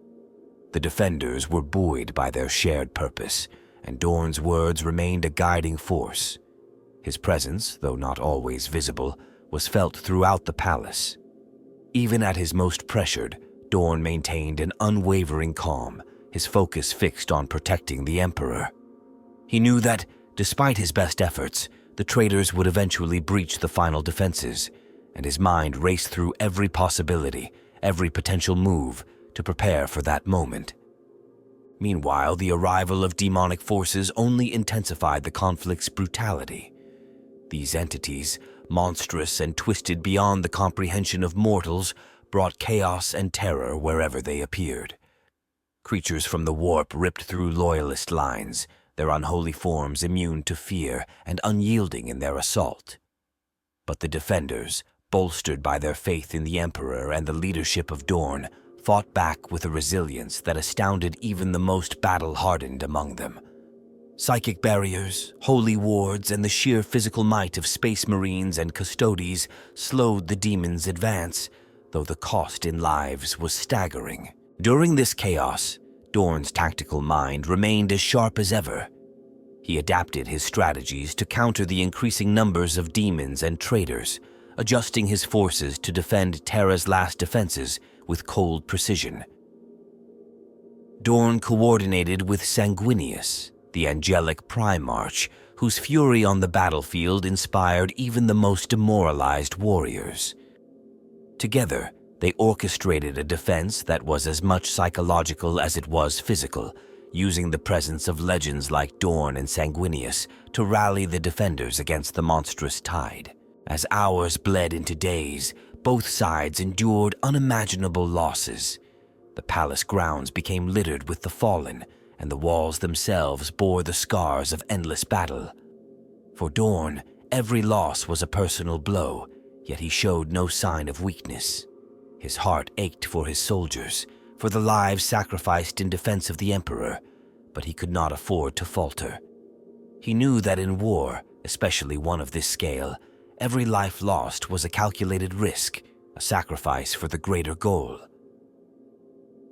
The defenders were buoyed by their shared purpose, and Dorn's words remained a guiding force. His presence, though not always visible, was felt throughout the palace. Even at his most pressured, Dorn maintained an unwavering calm, his focus fixed on protecting the Emperor. He knew that, despite his best efforts, the traitors would eventually breach the final defenses, and his mind raced through every possibility, every potential move, to prepare for that moment. Meanwhile, the arrival of demonic forces only intensified the conflict's brutality. These entities, monstrous and twisted beyond the comprehension of mortals, brought chaos and terror wherever they appeared. Creatures from the warp ripped through loyalist lines, their unholy forms immune to fear and unyielding in their assault. But the defenders, bolstered by their faith in the Emperor and the leadership of Dorn, fought back with a resilience that astounded even the most battle-hardened among them. Psychic barriers, holy wards, and the sheer physical might of space marines and custodes slowed the demons' advance, though the cost in lives was staggering. During this chaos, Dorn's tactical mind remained as sharp as ever. He adapted his strategies to counter the increasing numbers of demons and traitors, adjusting his forces to defend Terra's last defenses with cold precision. Dorn coordinated with Sanguinius, the angelic Primarch, whose fury on the battlefield inspired even the most demoralized warriors. Together, they orchestrated a defense that was as much psychological as it was physical, using the presence of legends like Dorn and Sanguinius to rally the defenders against the monstrous tide. As hours bled into days, both sides endured unimaginable losses. The palace grounds became littered with the fallen, and the walls themselves bore the scars of endless battle. For Dorn, every loss was a personal blow, yet he showed no sign of weakness. His heart ached for his soldiers, for the lives sacrificed in defense of the Emperor, but he could not afford to falter. He knew that in war, especially one of this scale, every life lost was a calculated risk, a sacrifice for the greater goal.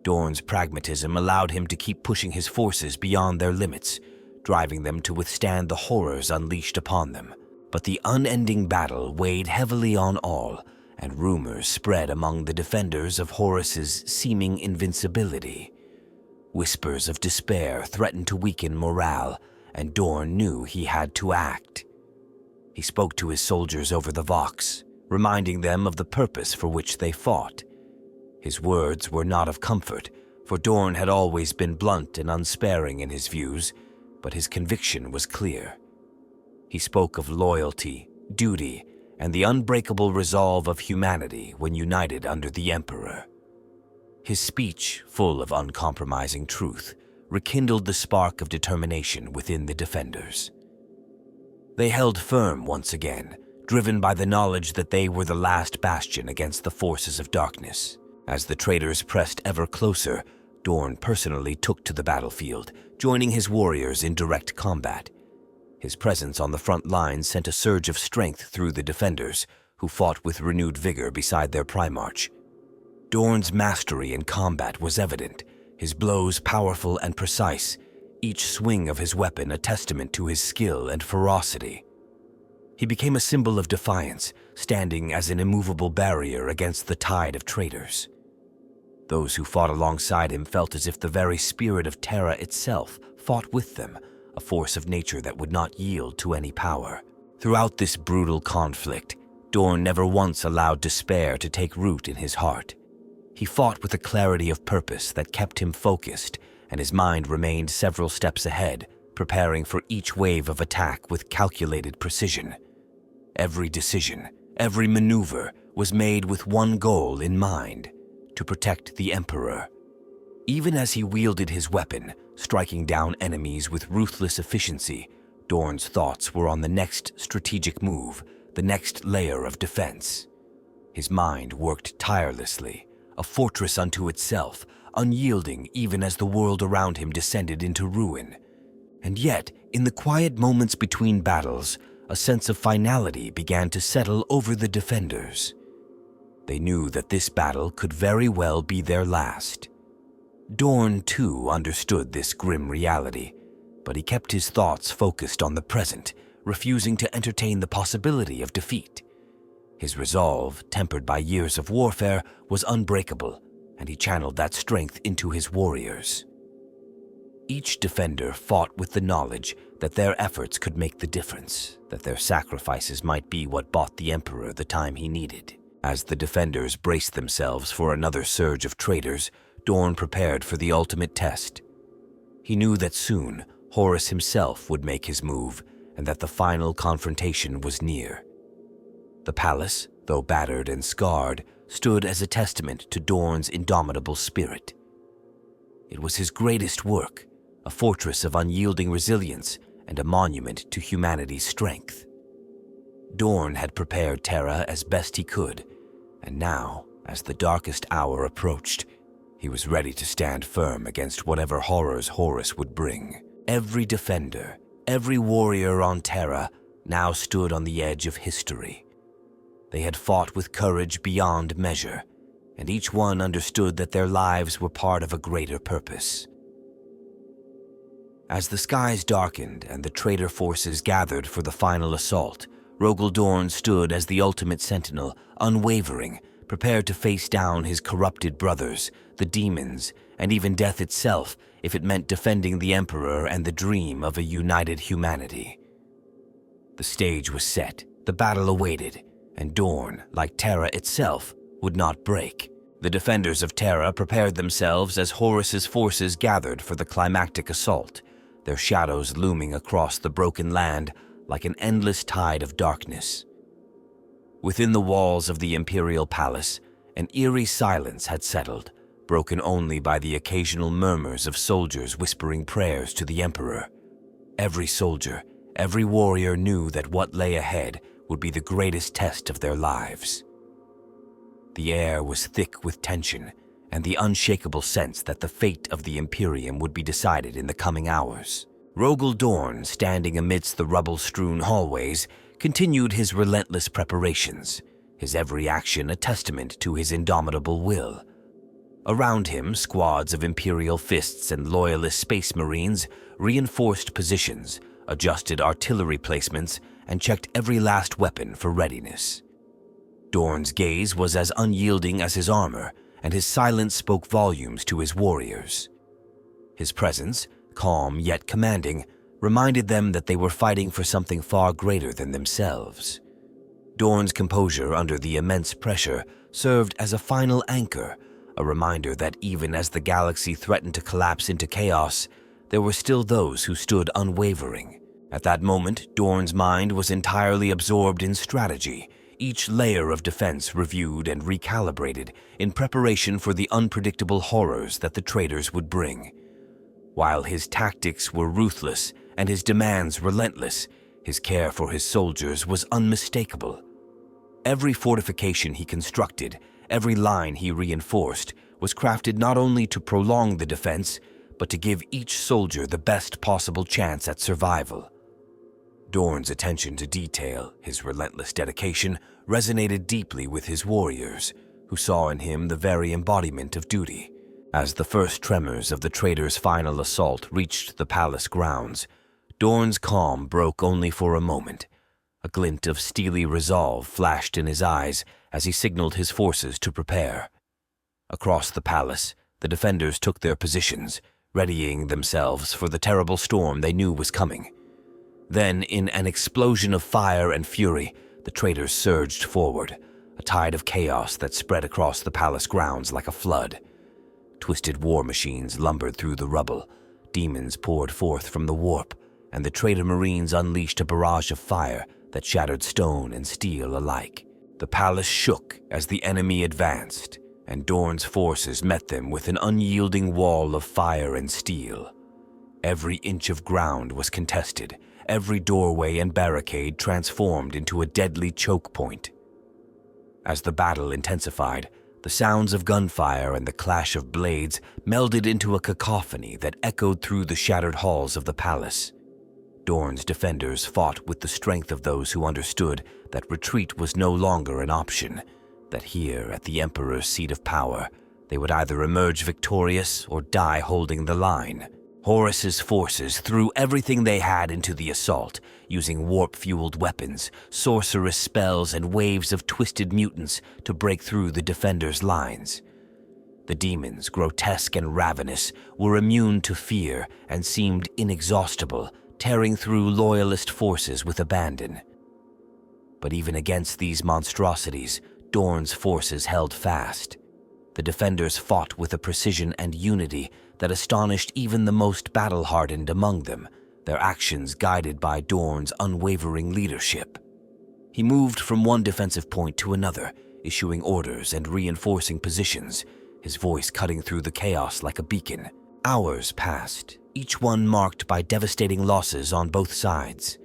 Dorn's pragmatism allowed him to keep pushing his forces beyond their limits, driving them to withstand the horrors unleashed upon them. But the unending battle weighed heavily on all, and rumors spread among the defenders of Horus's seeming invincibility. Whispers of despair threatened to weaken morale, and Dorn knew he had to act. He spoke to his soldiers over the Vox, reminding them of the purpose for which they fought. His words were not of comfort, for Dorn had always been blunt and unsparing in his views, but his conviction was clear. He spoke of loyalty, duty, and the unbreakable resolve of humanity when united under the Emperor. His speech, full of uncompromising truth, rekindled the spark of determination within the defenders. They held firm once again, driven by the knowledge that they were the last bastion against the forces of darkness. As the traitors pressed ever closer, Dorn personally took to the battlefield, joining his warriors in direct combat. His presence on the front lines sent a surge of strength through the defenders, who fought with renewed vigor beside their Primarch. Dorn's mastery in combat was evident, his blows powerful and precise, each swing of his weapon a testament to his skill and ferocity. He became a symbol of defiance, standing as an immovable barrier against the tide of traitors. Those who fought alongside him felt as if the very spirit of Terra itself fought with them, a force of nature that would not yield to any power. Throughout this brutal conflict, Dorn never once allowed despair to take root in his heart. He fought with a clarity of purpose that kept him focused, and his mind remained several steps ahead, preparing for each wave of attack with calculated precision. Every decision, every maneuver was made with one goal in mind: to protect the Emperor. Even as he wielded his weapon, striking down enemies with ruthless efficiency, Dorn's thoughts were on the next strategic move, the next layer of defense. His mind worked tirelessly, a fortress unto itself, unyielding even as the world around him descended into ruin. And yet, in the quiet moments between battles, a sense of finality began to settle over the defenders. They knew that this battle could very well be their last. Dorn, too, understood this grim reality, but he kept his thoughts focused on the present, refusing to entertain the possibility of defeat. His resolve, tempered by years of warfare, was unbreakable, and he channeled that strength into his warriors. Each defender fought with the knowledge that their efforts could make the difference, that their sacrifices might be what bought the Emperor the time he needed. As the defenders braced themselves for another surge of traitors, Dorn prepared for the ultimate test. He knew that soon Horus himself would make his move, and that the final confrontation was near. The palace, though battered and scarred, stood as a testament to Dorn's indomitable spirit. It was his greatest work, a fortress of unyielding resilience and a monument to humanity's strength. Dorn had prepared Terra as best he could, and now, as the darkest hour approached, he was ready to stand firm against whatever horrors Horus would bring. Every defender, every warrior on Terra now stood on the edge of history. They had fought with courage beyond measure, and each one understood that their lives were part of a greater purpose. As the skies darkened and the traitor forces gathered for the final assault, Rogal Dorn stood as the ultimate sentinel, unwavering, prepared to face down his corrupted brothers, the demons, and even death itself if it meant defending the Emperor and the dream of a united humanity. The stage was set, the battle awaited, and Dorn, like Terra itself, would not break. The defenders of Terra prepared themselves as Horus's forces gathered for the climactic assault, their shadows looming across the broken land like an endless tide of darkness. Within the walls of the Imperial Palace, an eerie silence had settled, broken only by the occasional murmurs of soldiers whispering prayers to the Emperor. Every soldier, every warrior knew that what lay ahead would be the greatest test of their lives. The air was thick with tension and the unshakable sense that the fate of the Imperium would be decided in the coming hours. Rogal Dorn, standing amidst the rubble-strewn hallways, continued his relentless preparations, his every action a testament to his indomitable will. Around him, squads of Imperial fists and Loyalist Space Marines reinforced positions, adjusted artillery placements, and checked every last weapon for readiness. Dorn's gaze was as unyielding as his armor, and his silence spoke volumes to his warriors. His presence, calm yet commanding, reminded them that they were fighting for something far greater than themselves. Dorn's composure under the immense pressure served as a final anchor, a reminder that even as the galaxy threatened to collapse into chaos, there were still those who stood unwavering. At that moment, Dorn's mind was entirely absorbed in strategy, each layer of defense reviewed and recalibrated in preparation for the unpredictable horrors that the traitors would bring. While his tactics were ruthless and his demands relentless, his care for his soldiers was unmistakable. Every fortification he constructed, every line he reinforced, was crafted not only to prolong the defense, but to give each soldier the best possible chance at survival. Dorn's attention to detail, his relentless dedication, resonated deeply with his warriors, who saw in him the very embodiment of duty. As the first tremors of the traitors' final assault reached the palace grounds, Dorn's calm broke only for a moment. A glint of steely resolve flashed in his eyes as he signaled his forces to prepare. Across the palace, the defenders took their positions, readying themselves for the terrible storm they knew was coming. Then, in an explosion of fire and fury, the traitors surged forward, a tide of chaos that spread across the palace grounds like a flood. Twisted war machines lumbered through the rubble, demons poured forth from the warp, and the traitor marines unleashed a barrage of fire that shattered stone and steel alike. The palace shook as the enemy advanced, and Dorn's forces met them with an unyielding wall of fire and steel. Every inch of ground was contested, every doorway and barricade transformed into a deadly choke point. As the battle intensified, the sounds of gunfire and the clash of blades melded into a cacophony that echoed through the shattered halls of the palace. Dorn's defenders fought with the strength of those who understood that retreat was no longer an option, that here at the Emperor's seat of power, they would either emerge victorious or die holding the line. Horus's forces threw everything they had into the assault, using warp-fueled weapons, sorcerous spells, and waves of twisted mutants to break through the defenders' lines. The demons, grotesque and ravenous, were immune to fear and seemed inexhaustible, tearing through Loyalist forces with abandon. But even against these monstrosities, Dorn's forces held fast. The defenders fought with a precision and unity that astonished even the most battle-hardened among them, their actions guided by Dorn's unwavering leadership. He moved from one defensive point to another, issuing orders and reinforcing positions, his voice cutting through the chaos like a beacon. Hours passed, each one marked by devastating losses on both sides.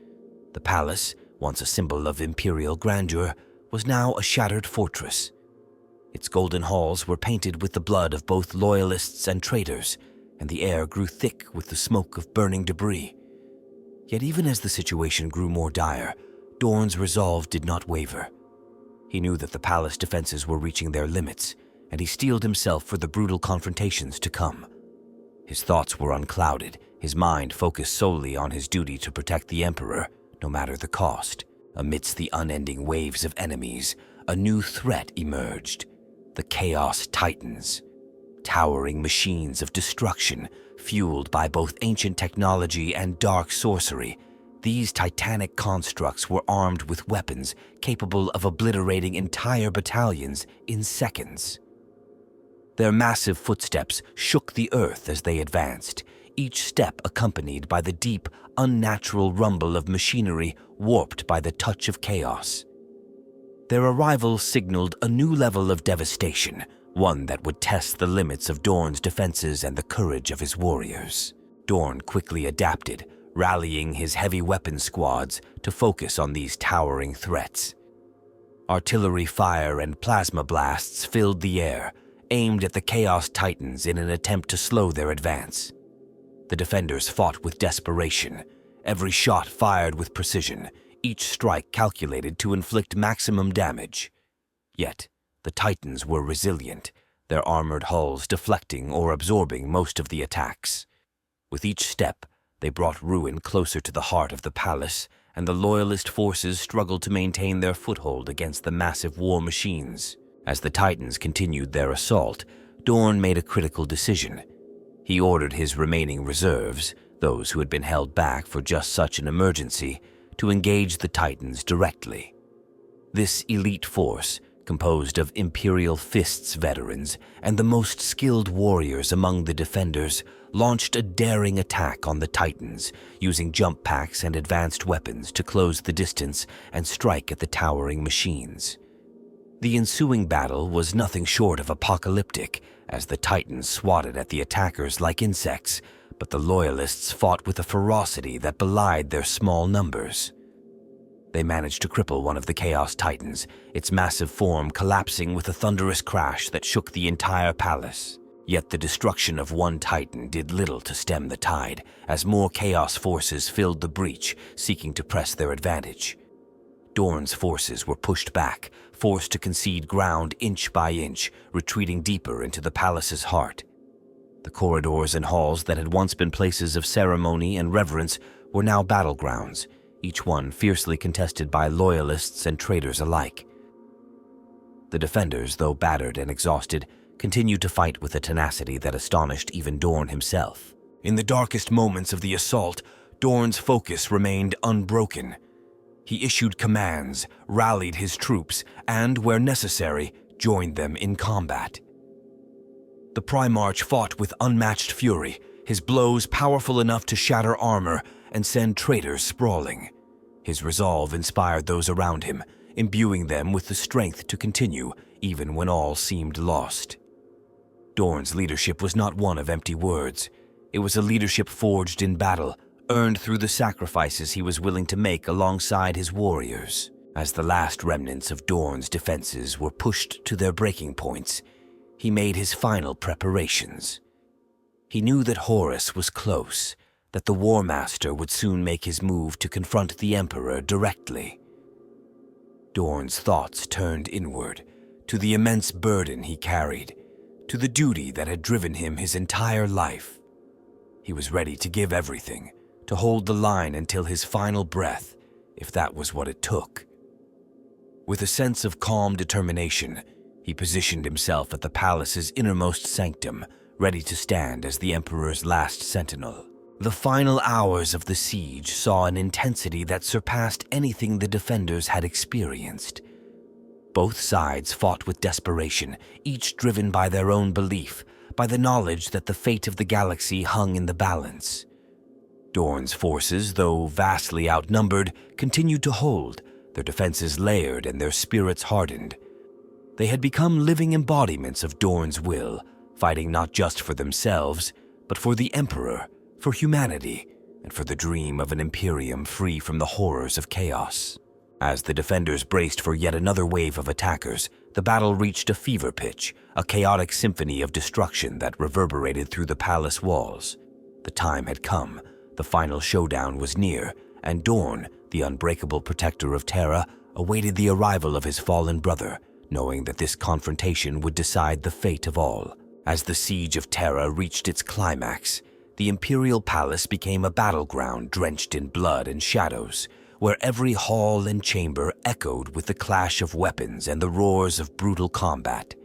The palace, once a symbol of imperial grandeur, was now a shattered fortress. Its golden halls were painted with the blood of both loyalists and traitors, and the air grew thick with the smoke of burning debris. Yet even as the situation grew more dire, Dorn's resolve did not waver. He knew that the palace defenses were reaching their limits, and he steeled himself for the brutal confrontations to come. His thoughts were unclouded, his mind focused solely on his duty to protect the Emperor, no matter the cost. Amidst the unending waves of enemies, a new threat emerged: the Chaos Titans. Towering machines of destruction, fueled by both ancient technology and dark sorcery, These titanic constructs were armed with weapons capable of obliterating entire battalions in seconds. Their massive footsteps shook the earth as they advanced, each step accompanied by the deep, unnatural rumble of machinery warped by the touch of chaos. Their arrival signaled a new level of devastation, one that would test the limits of Dorn's defenses and the courage of his warriors. Dorn quickly adapted, rallying his heavy weapon squads to focus on these towering threats. Artillery fire and plasma blasts filled the air, aimed at the Chaos Titans in an attempt to slow their advance. The defenders fought with desperation, every shot fired with precision, each strike calculated to inflict maximum damage. Yet, the Titans were resilient, their armored hulls deflecting or absorbing most of the attacks. With each step, they brought ruin closer to the heart of the palace, and the Loyalist forces struggled to maintain their foothold against the massive war machines. As the Titans continued their assault, Dorn made a critical decision. He ordered his remaining reserves, those who had been held back for just such an emergency, to engage the Titans directly. This elite force, composed of Imperial Fists veterans and the most skilled warriors among the defenders, launched a daring attack on the Titans, using jump packs and advanced weapons to close the distance and strike at the towering machines. The ensuing battle was nothing short of apocalyptic, as the Titans swatted at the attackers like insects, but the Loyalists fought with a ferocity that belied their small numbers. They managed to cripple one of the Chaos Titans, its massive form collapsing with a thunderous crash that shook the entire palace. Yet the destruction of one Titan did little to stem the tide, as more Chaos forces filled the breach, seeking to press their advantage. Dorn's forces were pushed back, forced to concede ground inch by inch, retreating deeper into the palace's heart. The corridors and halls that had once been places of ceremony and reverence were now battlegrounds, each one fiercely contested by Loyalists and traitors alike. The defenders, though battered and exhausted, continued to fight with a tenacity that astonished even Dorn himself. In the darkest moments of the assault, Dorn's focus remained unbroken. He issued commands, rallied his troops, and, where necessary, joined them in combat. The Primarch fought with unmatched fury, his blows powerful enough to shatter armor and send traitors sprawling. His resolve inspired those around him, imbuing them with the strength to continue, even when all seemed lost. Dorn's leadership was not one of empty words. It was a leadership forged in battle, earned through the sacrifices he was willing to make alongside his warriors. As the last remnants of Dorn's defenses were pushed to their breaking points, he made his final preparations. He knew that Horus was close, that the War Master would soon make his move to confront the Emperor directly. Dorn's thoughts turned inward, to the immense burden he carried, to the duty that had driven him his entire life. He was ready to give everything, to hold the line until his final breath, if that was what it took. With a sense of calm determination, he positioned himself at the palace's innermost sanctum, ready to stand as the Emperor's last sentinel. The final hours of the siege saw an intensity that surpassed anything the defenders had experienced. Both sides fought with desperation, each driven by their own belief, by the knowledge that the fate of the galaxy hung in the balance. Dorn's forces, though vastly outnumbered, continued to hold, their defenses layered and their spirits hardened. They had become living embodiments of Dorn's will, fighting not just for themselves, but for the Emperor, for humanity, and for the dream of an Imperium free from the horrors of chaos. As the defenders braced for yet another wave of attackers, the battle reached a fever pitch, a chaotic symphony of destruction that reverberated through the palace walls. The time had come, the final showdown was near, and Dorn, the unbreakable protector of Terra, awaited the arrival of his fallen brother, knowing that this confrontation would decide the fate of all. As the siege of Terra reached its climax, the Imperial Palace became a battleground drenched in blood and shadows, where every hall and chamber echoed with the clash of weapons and the roars of brutal combat.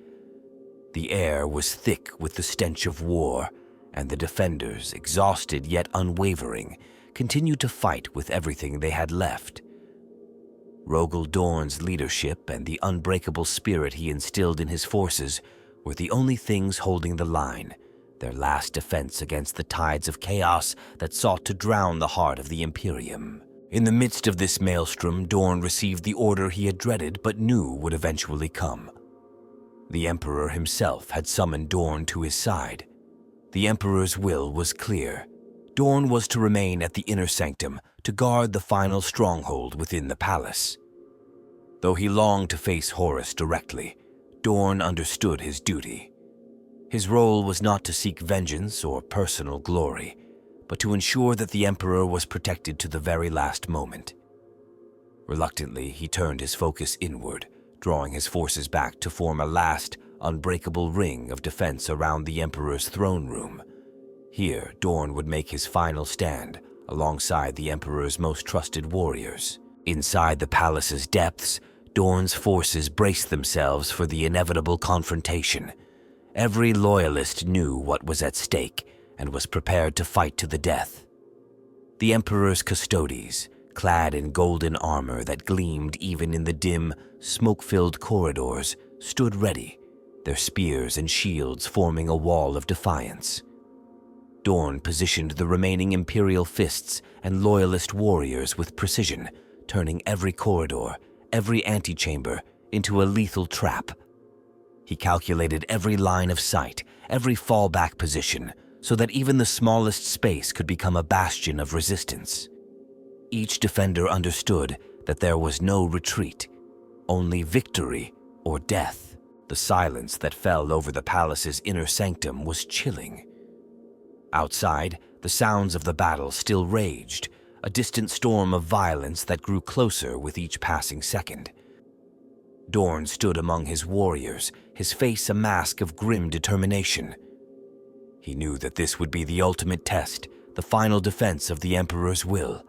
The air was thick with the stench of war, and the defenders, exhausted yet unwavering, continued to fight with everything they had left. Rogal Dorn's leadership and the unbreakable spirit he instilled in his forces were the only things holding the line, their last defense against the tides of chaos that sought to drown the heart of the Imperium. In the midst of this maelstrom, Dorn received the order he had dreaded but knew would eventually come. The Emperor himself had summoned Dorn to his side. The Emperor's will was clear. Dorn was to remain at the inner sanctum to guard the final stronghold within the palace. Though he longed to face Horus directly, Dorn understood his duty. His role was not to seek vengeance or personal glory, but to ensure that the Emperor was protected to the very last moment. Reluctantly, he turned his focus inward, drawing his forces back to form a last, unbreakable ring of defense around the Emperor's throne room. Here, Dorn would make his final stand, alongside the Emperor's most trusted warriors. Inside the palace's depths, Dorn's forces braced themselves for the inevitable confrontation. Every loyalist knew what was at stake and was prepared to fight to the death. The Emperor's custodies, clad in golden armor that gleamed even in the dim, smoke-filled corridors, stood ready, their spears and shields forming a wall of defiance. Dorn positioned the remaining Imperial fists and loyalist warriors with precision, turning every corridor, every antechamber into a lethal trap. He calculated every line of sight, every fallback position, so that even the smallest space could become a bastion of resistance. Each defender understood that there was no retreat, only victory or death. The silence that fell over the palace's inner sanctum was chilling. Outside, the sounds of the battle still raged, a distant storm of violence that grew closer with each passing second. Dorn stood among his warriors, his face a mask of grim determination. He knew that this would be the ultimate test, the final defense of the Emperor's will.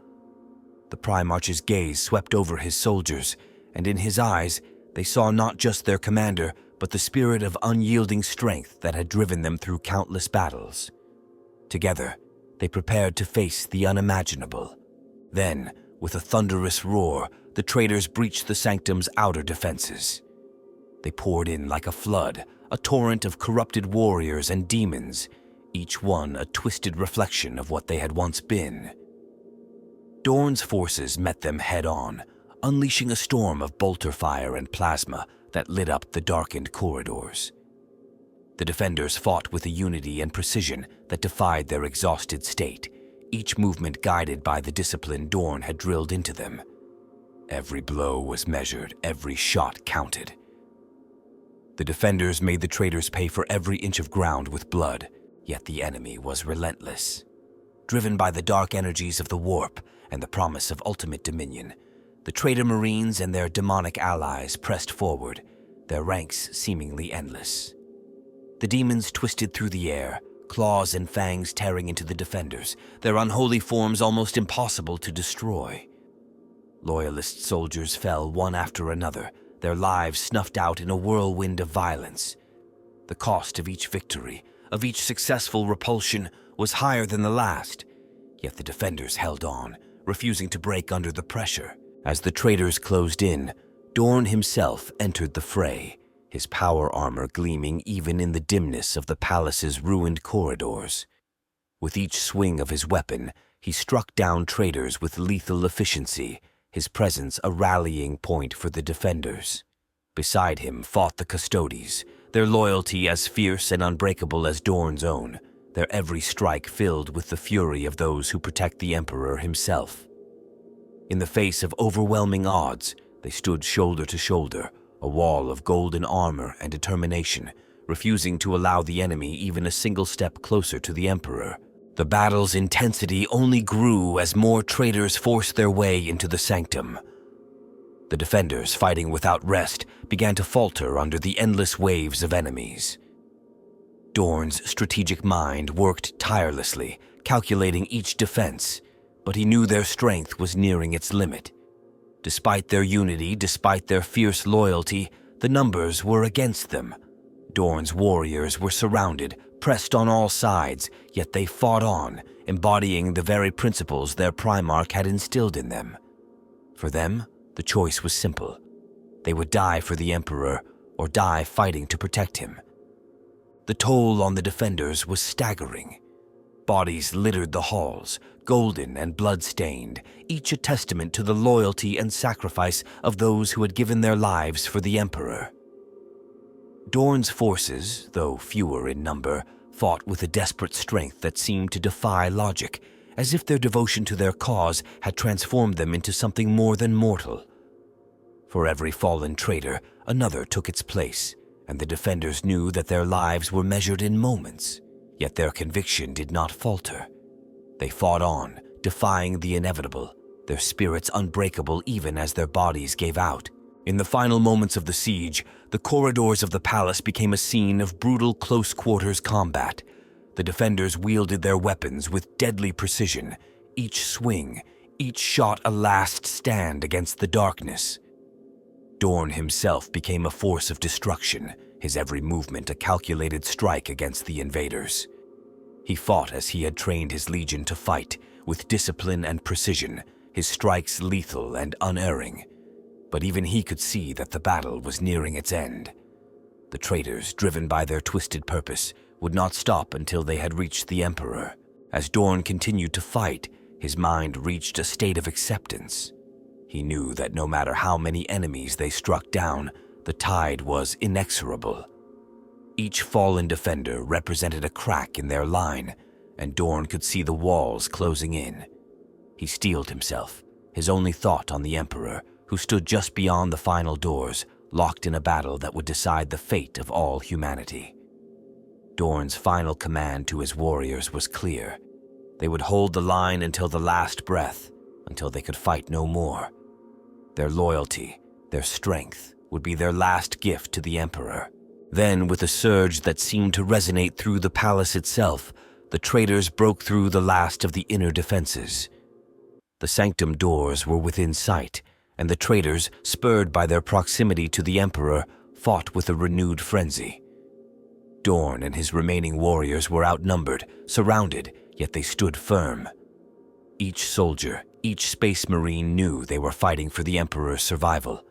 The Primarch's gaze swept over his soldiers, and in his eyes, they saw not just their commander, but the spirit of unyielding strength that had driven them through countless battles. Together, they prepared to face the unimaginable. Then, with a thunderous roar, the traitors breached the sanctum's outer defenses. They poured in like a flood, a torrent of corrupted warriors and demons, each one a twisted reflection of what they had once been. Dorn's forces met them head-on, unleashing a storm of bolter fire and plasma that lit up the darkened corridors. The defenders fought with a unity and precision that defied their exhausted state, each movement guided by the discipline Dorn had drilled into them. Every blow was measured, every shot counted. The defenders made the traitors pay for every inch of ground with blood, yet the enemy was relentless. Driven by the dark energies of the warp and the promise of ultimate dominion, the traitor marines and their demonic allies pressed forward, their ranks seemingly endless. The demons twisted through the air, claws and fangs tearing into the defenders, their unholy forms almost impossible to destroy. Loyalist soldiers fell one after another, their lives snuffed out in a whirlwind of violence. The cost of each victory, of each successful repulsion, was higher than the last, yet the defenders held on, refusing to break under the pressure. As the traitors closed in, Dorn himself entered the fray, his power armor gleaming even in the dimness of the palace's ruined corridors. With each swing of his weapon, he struck down traitors with lethal efficiency, his presence a rallying point for the defenders. Beside him fought the custodies, their loyalty as fierce and unbreakable as Dorn's own, their every strike filled with the fury of those who protect the Emperor himself. In the face of overwhelming odds, they stood shoulder to shoulder, a wall of golden armor and determination, refusing to allow the enemy even a single step closer to the Emperor. The battle's intensity only grew as more traitors forced their way into the sanctum. The defenders, fighting without rest, began to falter under the endless waves of enemies. Dorn's strategic mind worked tirelessly, calculating each defense, but he knew their strength was nearing its limit. Despite their unity, despite their fierce loyalty, the numbers were against them. Dorn's warriors were surrounded, pressed on all sides, yet they fought on, embodying the very principles their Primarch had instilled in them. For them, the choice was simple. They would die for the Emperor or die fighting to protect him. The toll on the defenders was staggering. Bodies littered the halls, golden and blood-stained, each a testament to the loyalty and sacrifice of those who had given their lives for the Emperor. Dorn's forces, though fewer in number, fought with a desperate strength that seemed to defy logic, as if their devotion to their cause had transformed them into something more than mortal. For every fallen traitor, another took its place, and the defenders knew that their lives were measured in moments, yet their conviction did not falter. They fought on, defying the inevitable, their spirits unbreakable even as their bodies gave out. In the final moments of the siege, the corridors of the palace became a scene of brutal close-quarters combat. The defenders wielded their weapons with deadly precision, each swing, each shot a last stand against the darkness. Dorn himself became a force of destruction, his every movement a calculated strike against the invaders. He fought as he had trained his legion to fight, with discipline and precision, his strikes lethal and unerring. But even he could see that the battle was nearing its end. The traitors, driven by their twisted purpose, would not stop until they had reached the Emperor. As Dorn continued to fight, his mind reached a state of acceptance. He knew that no matter how many enemies they struck down, the tide was inexorable. Each fallen defender represented a crack in their line, and Dorn could see the walls closing in. He steeled himself, his only thought on the Emperor, who stood just beyond the final doors, locked in a battle that would decide the fate of all humanity. Dorn's final command to his warriors was clear. They would hold the line until the last breath, until they could fight no more. Their loyalty, their strength, would be their last gift to the Emperor. Then, with a surge that seemed to resonate through the palace itself, the traitors broke through the last of the inner defenses. The sanctum doors were within sight, and the traitors, spurred by their proximity to the Emperor, fought with a renewed frenzy. Dorn and his remaining warriors were outnumbered, surrounded, yet they stood firm. Each soldier, each space marine knew they were fighting for the Emperor's survival.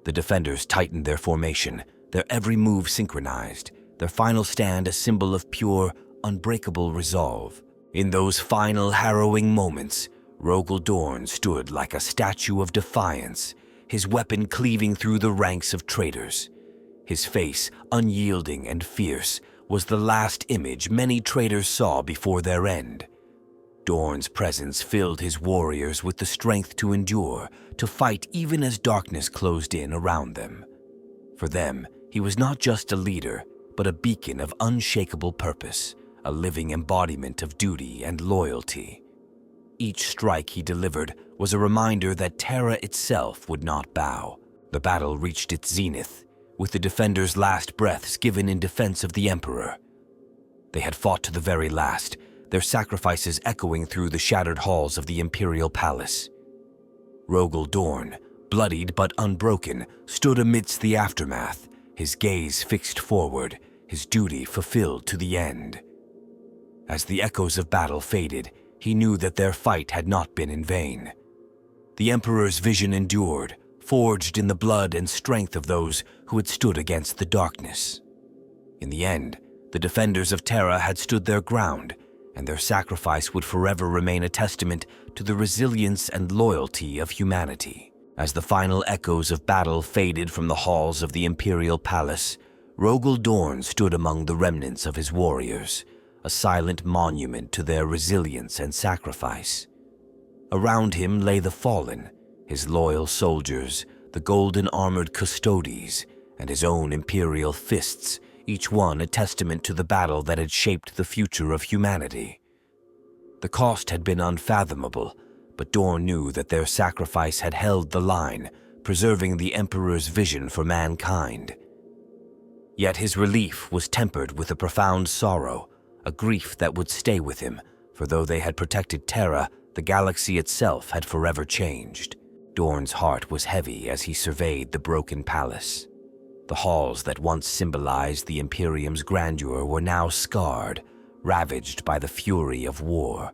The defenders tightened their formation, their every move synchronized, their final stand a symbol of pure, unbreakable resolve. In those final harrowing moments, Rogal Dorn stood like a statue of defiance, his weapon cleaving through the ranks of traitors. His face, unyielding and fierce, was the last image many traitors saw before their end. Dorn's presence filled his warriors with the strength to endure, to fight even as darkness closed in around them. For them, he was not just a leader, but a beacon of unshakable purpose, a living embodiment of duty and loyalty. Each strike he delivered was a reminder that Terra itself would not bow. The battle reached its zenith, with the defenders' last breaths given in defense of the Emperor. They had fought to the very last, their sacrifices echoing through the shattered halls of the Imperial Palace. Rogal Dorn, bloodied but unbroken, stood amidst the aftermath, his gaze fixed forward, his duty fulfilled to the end. As the echoes of battle faded, he knew that their fight had not been in vain. The Emperor's vision endured, forged in the blood and strength of those who had stood against the darkness. In the end, the defenders of Terra had stood their ground, and their sacrifice would forever remain a testament to the resilience and loyalty of humanity. As the final echoes of battle faded from the halls of the Imperial Palace, Rogal Dorn stood among the remnants of his warriors, a silent monument to their resilience and sacrifice. Around him lay the fallen, his loyal soldiers, the golden-armored custodes, and his own imperial fists, each one a testament to the battle that had shaped the future of humanity. The cost had been unfathomable, but Dorn knew that their sacrifice had held the line, preserving the Emperor's vision for mankind. Yet his relief was tempered with a profound sorrow, a grief that would stay with him, for though they had protected Terra, the galaxy itself had forever changed. Dorn's heart was heavy as he surveyed the broken palace. The halls that once symbolized the Imperium's grandeur were now scarred, ravaged by the fury of war.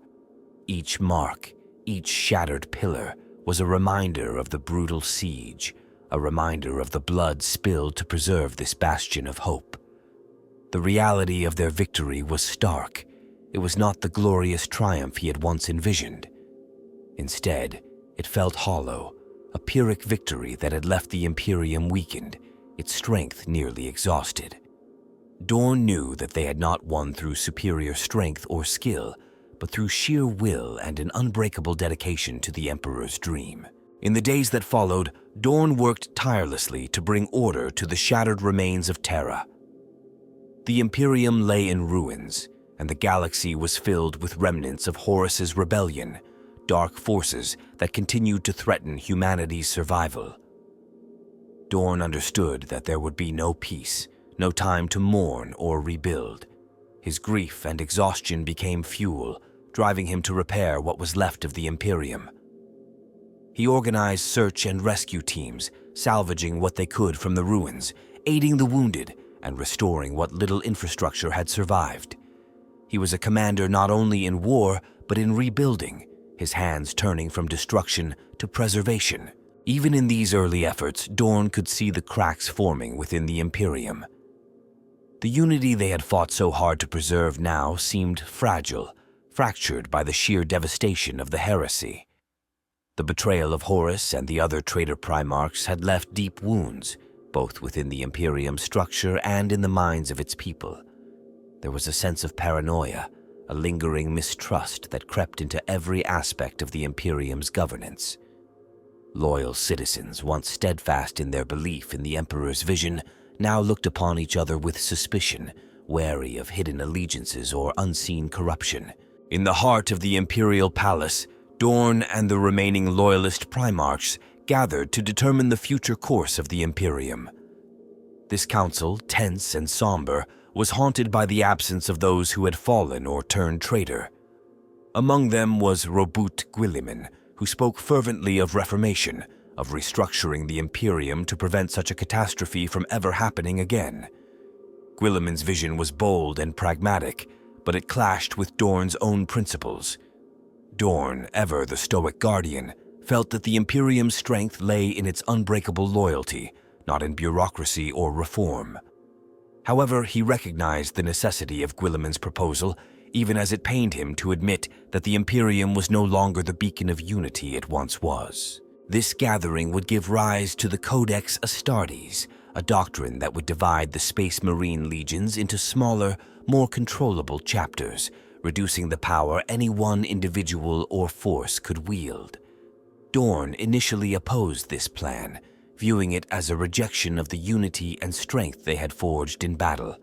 Each mark, each shattered pillar, was a reminder of the brutal siege, a reminder of the blood spilled to preserve this bastion of hope. The reality of their victory was stark. It was not the glorious triumph he had once envisioned. Instead, it felt hollow, a Pyrrhic victory that had left the Imperium weakened, its strength nearly exhausted. Dorn knew that they had not won through superior strength or skill, but through sheer will and an unbreakable dedication to the Emperor's dream. In the days that followed, Dorn worked tirelessly to bring order to the shattered remains of Terra. The Imperium lay in ruins, and the galaxy was filled with remnants of Horus's rebellion, dark forces that continued to threaten humanity's survival. Dorn understood that there would be no peace, no time to mourn or rebuild. His grief and exhaustion became fuel, driving him to repair what was left of the Imperium. He organized search and rescue teams, salvaging what they could from the ruins, aiding the wounded, and restoring what little infrastructure had survived. He was a commander not only in war, but in rebuilding, his hands turning from destruction to preservation. Even in these early efforts, Dorn could see the cracks forming within the Imperium. The unity they had fought so hard to preserve now seemed fragile, fractured by the sheer devastation of the heresy. The betrayal of Horus and the other traitor Primarchs had left deep wounds, both within the Imperium structure and in the minds of its people. There was a sense of paranoia, a lingering mistrust that crept into every aspect of the Imperium's governance. Loyal citizens, once steadfast in their belief in the Emperor's vision, now looked upon each other with suspicion, wary of hidden allegiances or unseen corruption. In the heart of the Imperial Palace, Dorn and the remaining loyalist Primarchs gathered to determine the future course of the Imperium. This council, tense and somber, was haunted by the absence of those who had fallen or turned traitor. Among them was Robut Guilliman, who spoke fervently of reformation, of restructuring the Imperium to prevent such a catastrophe from ever happening again. Guilliman's vision was bold and pragmatic, but it clashed with Dorn's own principles. Dorn, ever the stoic guardian, felt that the Imperium's strength lay in its unbreakable loyalty, not in bureaucracy or reform. However, he recognized the necessity of Guilliman's proposal, even as it pained him to admit that the Imperium was no longer the beacon of unity it once was. This gathering would give rise to the Codex Astartes, a doctrine that would divide the Space Marine legions into smaller, more controllable chapters, reducing the power any one individual or force could wield. Dorn initially opposed this plan, viewing it as a rejection of the unity and strength they had forged in battle.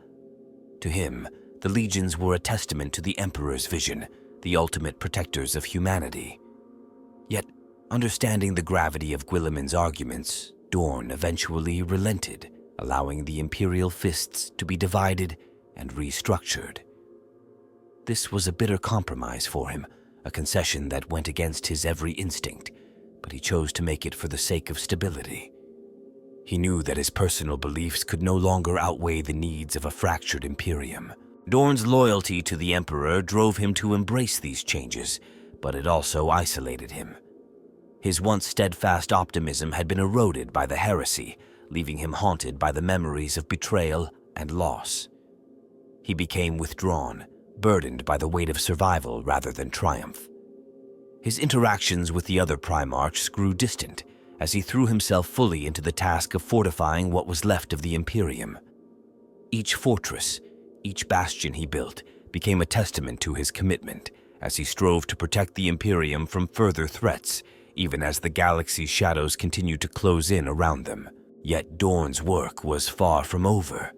To him, the legions were a testament to the Emperor's vision, the ultimate protectors of humanity. Yet, understanding the gravity of Guilliman's arguments, Dorn eventually relented, allowing the Imperial fists to be divided and restructured. This was a bitter compromise for him, a concession that went against his every instinct, but he chose to make it for the sake of stability. He knew that his personal beliefs could no longer outweigh the needs of a fractured Imperium. Dorn's loyalty to the Emperor drove him to embrace these changes, but it also isolated him. His once steadfast optimism had been eroded by the heresy, leaving him haunted by the memories of betrayal and loss. He became withdrawn, burdened by the weight of survival rather than triumph. His interactions with the other Primarchs grew distant as he threw himself fully into the task of fortifying what was left of the Imperium. Each fortress, each bastion he built, became a testament to his commitment as he strove to protect the Imperium from further threats, even as the galaxy's shadows continued to close in around them. Yet Dorn's work was far from over.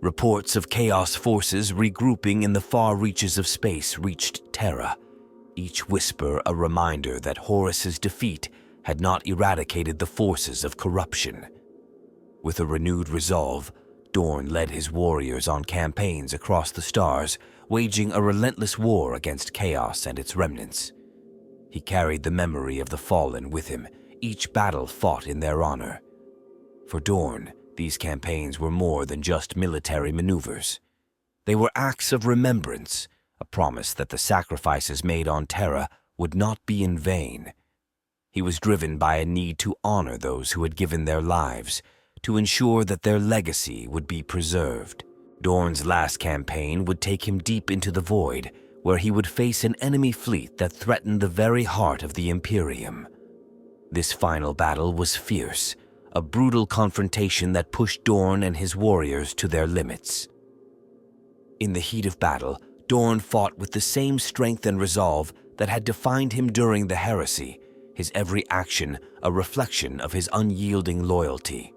Reports of Chaos forces regrouping in the far reaches of space reached Terra, each whisper a reminder that Horus's defeat had not eradicated the forces of corruption. With a renewed resolve, Dorn led his warriors on campaigns across the stars, waging a relentless war against Chaos and its remnants. He carried the memory of the fallen with him, each battle fought in their honor. For Dorn, These campaigns were more than just military maneuvers. They were acts of remembrance, a promise that the sacrifices made on Terra would not be in vain. He was driven by a need to honor those who had given their lives, to ensure that their legacy would be preserved. Dorn's last campaign would take him deep into the void, where he would face an enemy fleet that threatened the very heart of the Imperium. This final battle was fierce, a brutal confrontation that pushed Dorn and his warriors to their limits. In the heat of battle, Dorn fought with the same strength and resolve that had defined him during the heresy, his every action a reflection of his unyielding loyalty.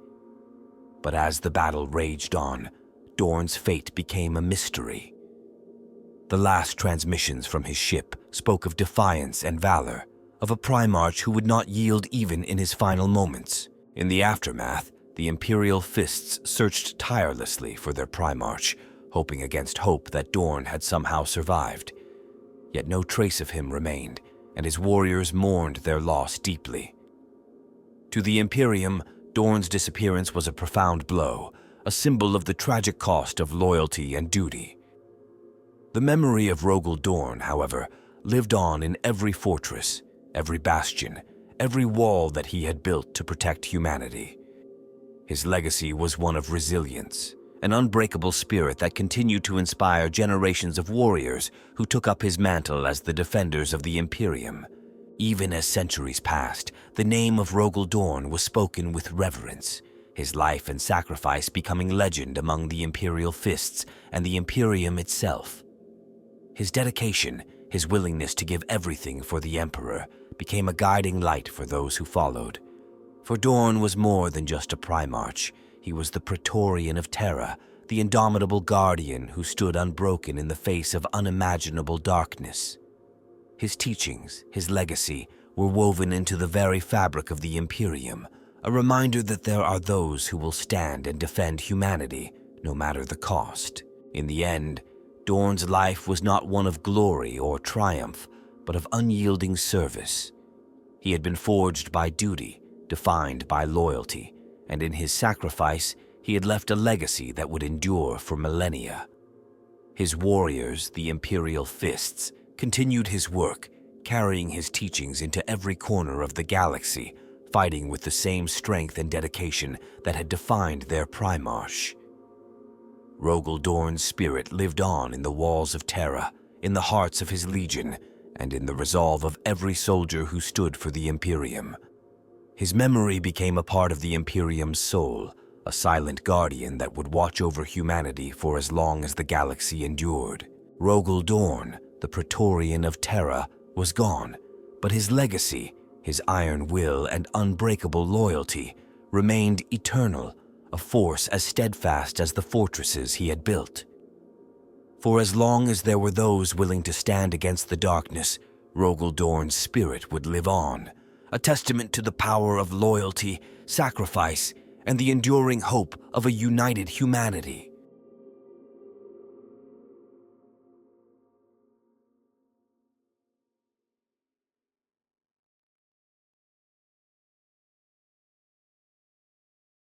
But as the battle raged on, Dorn's fate became a mystery. The last transmissions from his ship spoke of defiance and valor, of a Primarch who would not yield even in his final moments. In the aftermath, the Imperial fists searched tirelessly for their Primarch, hoping against hope that Dorn had somehow survived. Yet no trace of him remained, and his warriors mourned their loss deeply. To the Imperium, Dorn's disappearance was a profound blow, a symbol of the tragic cost of loyalty and duty. The memory of Rogal Dorn, however, lived on in every fortress, every bastion, every wall that he had built to protect humanity. His legacy was one of resilience, an unbreakable spirit that continued to inspire generations of warriors who took up his mantle as the defenders of the Imperium. Even as centuries passed, the name of Rogal Dorn was spoken with reverence, his life and sacrifice becoming legend among the Imperial fists and the Imperium itself. His dedication, his willingness to give everything for the Emperor, became a guiding light for those who followed. For Dorn was more than just a Primarch. He was the Praetorian of Terra, the indomitable guardian who stood unbroken in the face of unimaginable darkness. His teachings, his legacy, were woven into the very fabric of the Imperium, a reminder that there are those who will stand and defend humanity, no matter the cost. In the end, Dorn's life was not one of glory or triumph, but of unyielding service. He had been forged by duty, defined by loyalty, and in his sacrifice, he had left a legacy that would endure for millennia. His warriors, the Imperial Fists, continued his work, carrying his teachings into every corner of the galaxy, fighting with the same strength and dedication that had defined their Primarch. Rogal Dorn's spirit lived on in the walls of Terra, in the hearts of his legion, and in the resolve of every soldier who stood for the Imperium. His memory became a part of the Imperium's soul, a silent guardian that would watch over humanity for as long as the galaxy endured. Rogal Dorn, the Praetorian of Terra, was gone, but his legacy, his iron will and unbreakable loyalty, remained eternal, a force as steadfast as the fortresses he had built. For as long as there were those willing to stand against the darkness, Rogal Dorn's spirit would live on, a testament to the power of loyalty, sacrifice, and the enduring hope of a united humanity.